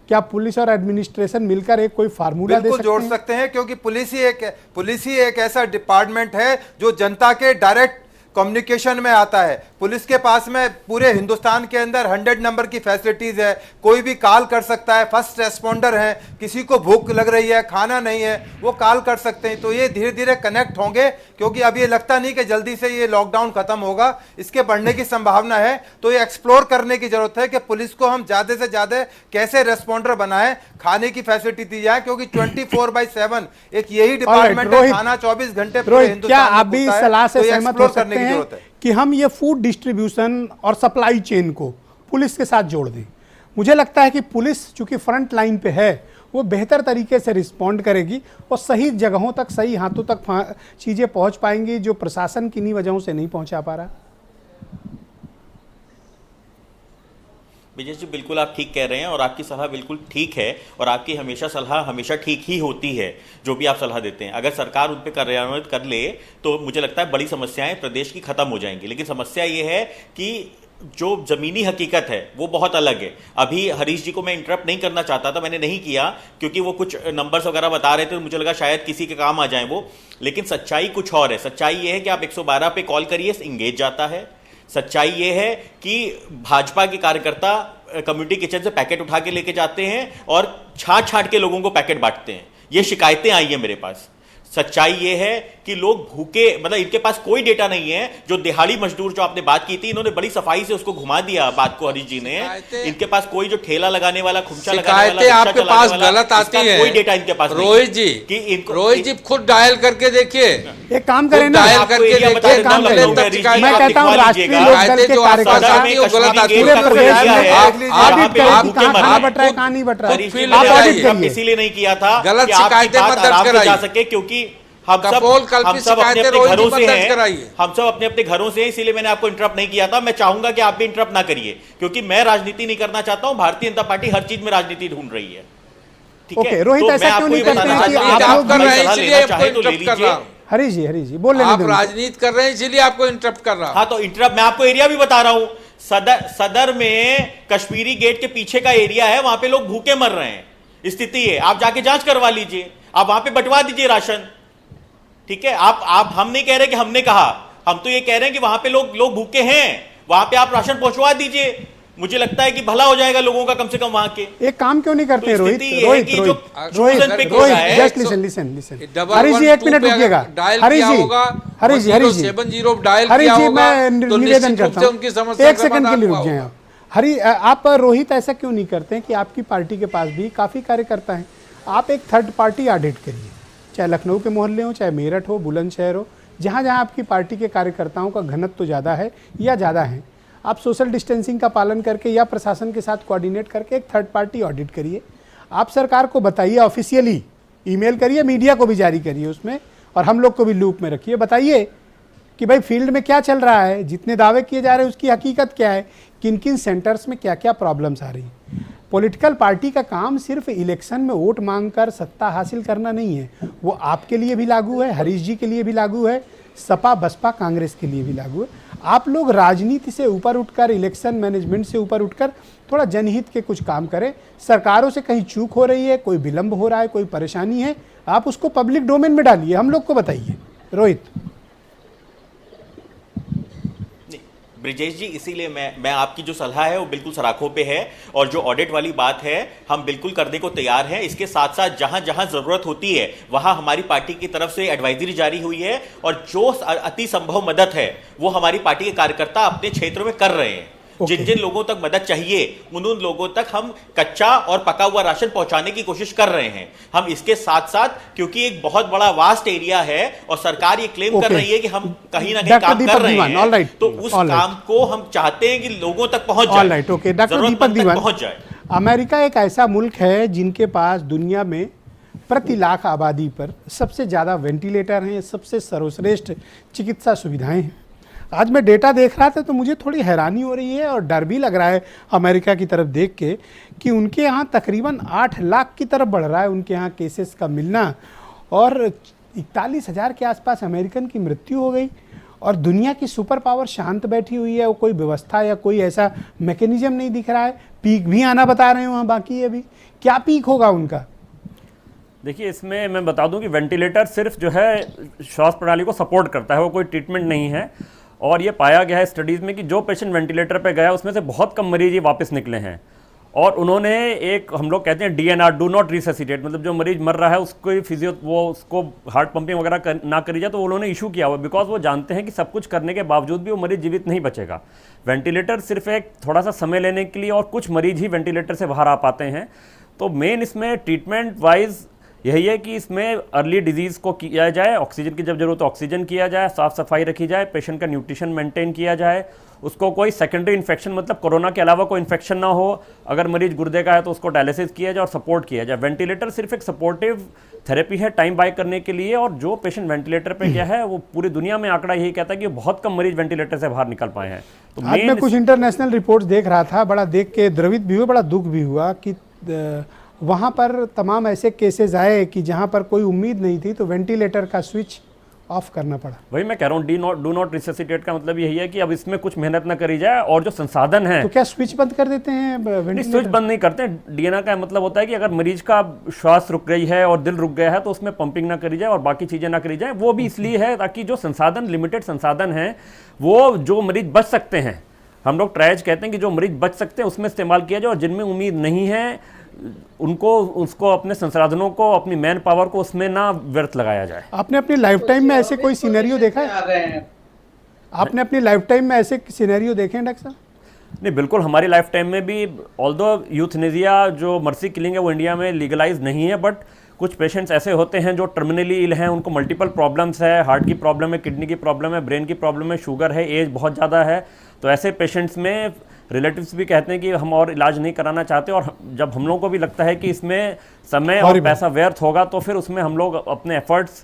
क्या पुलिस और एडमिनिस्ट्रेशन मिलकर एक कोई फार्मूला दे सकते हैं? जोड़ सकते हैं, क्योंकि पुलिस ही एक ऐसा डिपार्टमेंट है जो जनता के डायरेक्ट कम्युनिकेशन में आता है। पुलिस के पास में पूरे हिंदुस्तान के अंदर 100 नंबर की फैसिलिटीज है, कोई भी कॉल कर सकता है, फर्स्ट रेस्पॉन्डर है, किसी को भूख लग रही है, खाना नहीं है, वो कॉल कर सकते हैं। तो ये धीरे धीरे कनेक्ट होंगे, क्योंकि अब ये लगता नहीं कि जल्दी से ये लॉकडाउन खत्म होगा, इसके बढ़ने की संभावना है। तो ये एक्सप्लोर करने की जरूरत है कि पुलिस को हम ज्यादा से ज्यादा कैसे रेस्पॉन्डर बनाएं, खाने की फैसिलिटी दी जाए, क्योंकि 24/7 एक यही डिपार्टमेंट है, खाना 24 घंटे पूरे हिंदुस्तान में आप भी सलाह से सहमत हो सकते हैं कि हम ये फूड डिस्ट्रीब्यूशन और सप्लाई चेन को पुलिस के साथ जोड़ दें? मुझे लगता है कि पुलिस चूंकि फ्रंट लाइन पे है, वो बेहतर तरीके से रिस्पॉन्ड करेगी और सही जगहों तक, सही हाथों तक चीजें पहुंच पाएंगी जो प्रशासन किन्हीं वजहों से नहीं पहुंचा पा रहा। विजय जी, बिल्कुल आप ठीक कह रहे हैं और आपकी सलाह बिल्कुल ठीक है, और आपकी हमेशा सलाह हमेशा ठीक ही होती है जो भी आप सलाह देते हैं। अगर सरकार उन पर कार्यान्वित कर ले तो मुझे लगता है बड़ी समस्याएं प्रदेश की खत्म हो जाएंगी। लेकिन समस्या ये है कि जो जमीनी हकीकत है वो बहुत अलग है। अभी हरीश जी को मैं इंटरप्ट नहीं करना चाहता था, मैंने नहीं किया, क्योंकि वो कुछ नंबर्स वगैरह बता रहे थे तो मुझे लगा शायद किसी के काम आ जाए वो। लेकिन सच्चाई कुछ और है। सच्चाई ये है कि आप 112 पे कॉल करिए, इंगेज जाता है। सच्चाई ये है कि भाजपा के कार्यकर्ता कम्युनिटी किचन से पैकेट उठा के लेके जाते हैं और छाट छाट के लोगों को पैकेट बांटते हैं। ये शिकायतें आई हैं मेरे पास। सच्चाई ये है कि लोग भूखे, मतलब इनके पास कोई डेटा नहीं है। जो दिहाड़ी मजदूर जो आपने बात की थी, इन्होंने बड़ी सफाई से उसको घुमा दिया बात को हरीश जी ने। इनके पास कोई जो ठेला लगाने वाला, खुमचा लगाने वाला, आपके पास गलत आती है, कोई डेटा इनके पास नहीं। रोहित जी कि इनको, रोहित जी खुद डायल करके देखिए, एक काम करें ना, डायल करके देखिए, मैं कहता हूं राष्ट्रीय लोकदल के कार्यकर्ता गलत आती है, कहां बट रहा है, कहां नहीं बट रहा है, इसीलिए नहीं किया था गलत शिकायतें मत दर्ज कराइए जा सके, क्योंकि हम सब अपने घरों से हैं, हम सब अपने अपने घरों से हैं, इसीलिए मैंने आपको इंटरप्ट नहीं किया था। मैं चाहूंगा कि आप भी इंटरप्ट ना करिए, क्योंकि मैं राजनीति नहीं करना चाहता हूं। भारतीय जनता पार्टी हर चीज में राजनीति ढूंढ रही है। ठीक है, रोहित, ऐसा क्यों नहीं करते हैं कि आप कर रहे हैं इसलिए आपको इंटरप्ट कर रहा हूं। हरीश जी बोल रहे हैं, आप राजनीति कर रहे हैं इसीलिए आपको इंटरप्ट कर रहा हूं। हाँ, तो इंटरप्ट मैं आपको एरिया भी बता रहा हूं। सदर में कश्मीरी गेट के पीछे का एरिया है, वहां पे लोग भूखे मर रहे हैं, स्थिति है। आप जाके जांच करवा लीजिए, आप वहां पे बंटवा दीजिए राशन। ठीक है, आप हम नहीं कह रहे कि हमने कहा, हम तो ये कह रहे हैं कि वहां पे लोग भूखे हैं, वहां पे आप राशन पहुंचवा दीजिए। मुझे लगता है कि भला हो जाएगा लोगों का, कम से कम वहां के। एक काम क्यों नहीं करते? तो रोहित, लिसन, हरीश जी 1 मिनट रुकिएगा। हरीश जी मैं निवेदन करता हूँ, 1 सेकंड के लिए रुक जाए आप। रोहित, ऐसा क्यों नहीं करते कि आपकी पार्टी के पास भी काफी कार्यकर्ता हैं, आप एक थर्ड पार्टी ऑडिट करिए, चाहे लखनऊ के मोहल्ले हो, चाहे मेरठ हो, बुलंदशहर हो, जहाँ जहाँ आपकी पार्टी के कार्यकर्ताओं का घनत्व तो ज़्यादा है या ज़्यादा है, आप सोशल डिस्टेंसिंग का पालन करके या प्रशासन के साथ कोऑर्डिनेट करके एक थर्ड पार्टी ऑडिट करिए। आप सरकार को बताइए, ऑफिशियली ईमेल करिए, मीडिया को भी जारी करिए उसमें, और हम लोग को भी लूप में रखिए। बताइए कि भाई फील्ड में क्या चल रहा है, जितने दावे किए जा रहे हैं उसकी हकीकत क्या है, किन किन सेंटर्स में क्या क्या प्रॉब्लम्स आ रही हैं। पॉलिटिकल पार्टी का काम सिर्फ इलेक्शन में वोट मांगकर सत्ता हासिल करना नहीं है, वो आपके लिए भी लागू है, हरीश जी के लिए भी लागू है, सपा बसपा कांग्रेस के लिए भी लागू है। आप लोग राजनीति से ऊपर उठकर, इलेक्शन मैनेजमेंट से ऊपर उठकर थोड़ा जनहित के कुछ काम करें। सरकारों से कहीं चूक हो रही है, कोई विलंब हो रहा है, कोई परेशानी है, आप उसको पब्लिक डोमेन में डालिए, हम लोग को बताइए। रोहित, ब्रिजेश जी, इसीलिए मैं आपकी जो सलाह है वो बिल्कुल सराखों पे है, और जो ऑडिट वाली बात है हम बिल्कुल करने को तैयार हैं। इसके साथ साथ जहां जहां जरूरत होती है वहां हमारी पार्टी की तरफ से एडवाइजरी जारी हुई है, और जो अति संभव मदद है वो हमारी पार्टी के कार्यकर्ता अपने क्षेत्रों में कर रहे हैं। जिन जिन लोगों तक मदद चाहिए उन लोगों तक हम कच्चा और पका हुआ राशन पहुंचाने की कोशिश कर रहे हैं। हम इसके साथ साथ, क्योंकि एक बहुत बड़ा वास्ट एरिया है और सरकार ये क्लेम कर रही है कि हम कहीं ना कहीं काम कर रहे हैं, तो उस काम को हम चाहते हैं कि लोगों तक पहुंच जाए, जरूरतमंद तक पहुंच जाए। अमेरिका एक ऐसा मुल्क है जिनके पास दुनिया में प्रति लाख आबादी पर सबसे ज़्यादा वेंटिलेटर हैं, सबसे सर्वश्रेष्ठ चिकित्सा सुविधाएं हैं। आज मैं डेटा देख रहा था तो मुझे थोड़ी हैरानी हो रही है और डर भी लग रहा है अमेरिका की तरफ देख के कि उनके यहाँ तकरीबन 8 लाख की तरफ बढ़ रहा है उनके यहाँ केसेस का मिलना, और 41,000 के आसपास अमेरिकन की मृत्यु हो गई। और दुनिया की सुपर पावर शांत बैठी हुई है, वो कोई व्यवस्था या कोई ऐसा मैकेनिज्म नहीं दिख रहा है। पीक भी आना बता रहे हैं वहाँ, बाकी है अभी क्या पीक होगा उनका? देखिए, इसमें मैं बता दूं कि वेंटिलेटर सिर्फ जो है श्वास प्रणाली को सपोर्ट करता है, वो कोई ट्रीटमेंट नहीं है। और ये पाया गया है स्टडीज़ में कि जो पेशेंट वेंटिलेटर पे गया उसमें से बहुत कम मरीज ही वापस निकले हैं। और उन्होंने एक, हम लोग कहते हैं DNR, डू नॉट रिससिटेट, मतलब जो मरीज मर रहा है उसको हार्ट पंपिंग वगैरह ना करी जाए, तो उन्होंने इशू किया हुआ, बिकॉज वो जानते हैं कि सब कुछ करने के बावजूद भी वो मरीज जीवित नहीं बचेगा। वेंटिलेटर सिर्फ एक थोड़ा सा समय लेने के लिए, और कुछ मरीज ही वेंटिलेटर से बाहर आ पाते हैं। तो मेन इसमें ट्रीटमेंट वाइज यही है कि इसमें अर्ली डिजीज़ को किया जाए, ऑक्सीजन की जब जरूरत हो ऑक्सीजन किया जाए, साफ़ सफाई रखी जाए, पेशेंट का न्यूट्रिशन मेंटेन किया जाए, उसको कोई सेकेंडरी इन्फेक्शन, मतलब कोरोना के अलावा कोई इन्फेक्शन ना हो, अगर मरीज गुर्दे का है तो उसको डायलिसिस किया जाए और सपोर्ट किया जाए। वेंटिलेटर सिर्फ एक सपोर्टिव थेरेपी है टाइम बाय करने के लिए, और जो पेशेंट वेंटिलेटर पे गया है वो पूरी दुनिया में आंकड़ा यही कहता है कि बहुत कम मरीज वेंटिलेटर से बाहर निकल पाए हैं। तो आज मैं कुछ इंटरनेशनल रिपोर्ट्स देख रहा था, बड़ा देख के द्रवित भी हुआ, बड़ा दुख भी हुआ कि वहाँ पर तमाम ऐसे केसेस आए कि जहाँ पर कोई उम्मीद नहीं थी, तो वेंटिलेटर का स्विच ऑफ करना पड़ा। वही मैं कह रहा हूँ, डू नॉट रिससिटेट का मतलब यही है कि अब इसमें कुछ मेहनत ना करी जाए, और जो संसाधन है तो क्या स्विच बंद कर देते हैं? नहीं, स्विच बंद नहीं करते। DNR का मतलब होता है कि अगर मरीज का श्वास रुक गई है और दिल रुक गया है तो उसमें पंपिंग ना करी जाए और बाकी चीज़ें ना करी जाए। वो भी इसलिए है ताकि जो संसाधन, लिमिटेड संसाधन हैं, वो जो मरीज बच सकते हैं, हम लोग ट्रायज कहते हैं कि जो मरीज बच सकते हैं उसमें इस्तेमाल किया जाए, और जिनमें उम्मीद नहीं है उसको अपने संसाधनों को, अपनी मैन पावर को उसमें ना व्यर्थ लगाया जाए। आपने अपनी लाइफ टाइम में ऐसे कोई सिनेरियो देखा है? आपने अपनी लाइफ टाइम में ऐसे सिनेरियो देखे हैं डॉक्टर साहब? नहीं, बिल्कुल, हमारी लाइफ टाइम में भी, ऑल्दो यूथनेसिया जो मर्सी किलिंग है वो इंडिया में लीगलाइज नहीं है, बट कुछ पेशेंट्स ऐसे होते हैं जो टर्मिनली इल हैं, उनको मल्टीपल प्रॉब्लम्स है, हार्ट की प्रॉब्लम है, किडनी की प्रॉब्लम है, ब्रेन की प्रॉब्लम है, शुगर है, एज बहुत ज़्यादा है। तो ऐसे पेशेंट्स में रिलेटिव्स भी कहते हैं कि हम और इलाज नहीं कराना चाहते, और जब हम लोगों को भी लगता है कि इसमें समय और पैसा व्यर्थ होगा तो फिर उसमें हम लोग अपने एफर्ट्स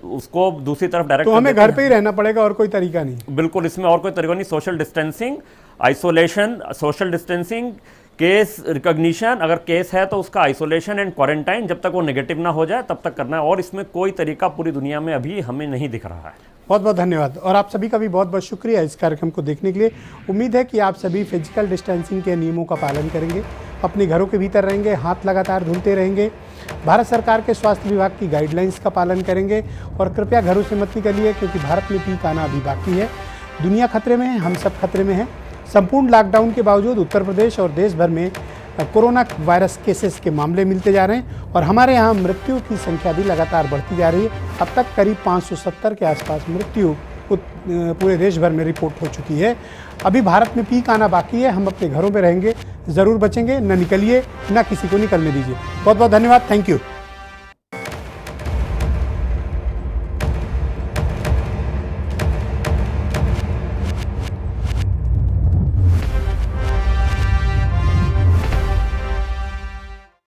उसको दूसरी तरफ डायरेक्ट, तो हमें घर पे ही रहना पड़ेगा और कोई तरीका नहीं। बिल्कुल, इसमें और कोई तरीका नहीं। Social distancing, isolation, social distancing, case recognition, अगर केस है तो उसका आइसोलेशन एंड क्वारंटाइन जब तक वो नेगेटिव ना हो जाए तब तक करना है, और इसमें कोई तरीका पूरी दुनिया में अभी हमें नहीं दिख रहा है। बहुत बहुत धन्यवाद, और आप सभी का भी बहुत बहुत शुक्रिया इस कार्यक्रम को देखने के लिए। उम्मीद है कि आप सभी फिजिकल डिस्टेंसिंग के नियमों का पालन करेंगे, अपने घरों के भीतर रहेंगे, हाथ लगातार धुलते रहेंगे, भारत सरकार के स्वास्थ्य विभाग की गाइडलाइंस का पालन करेंगे, और कृपया घरों से मत निकलिए क्योंकि भारत में पीक आना अभी बाकी है। दुनिया खतरे में है, हम सब खतरे में हैं। संपूर्ण लॉकडाउन के बावजूद उत्तर प्रदेश और देश भर में कोरोना वायरस केसेस के मामले मिलते जा रहे हैं, और हमारे यहाँ मृत्यु की संख्या भी लगातार बढ़ती जा रही है। अब तक करीब 570 के आसपास मृत्यु पूरे देश भर में रिपोर्ट हो चुकी है। अभी भारत में पीक आना बाकी है, हम अपने घरों में रहेंगे, ज़रूर बचेंगे, न निकलिए, न किसी को निकलने दीजिए। बहुत बहुत धन्यवाद, थैंक यू।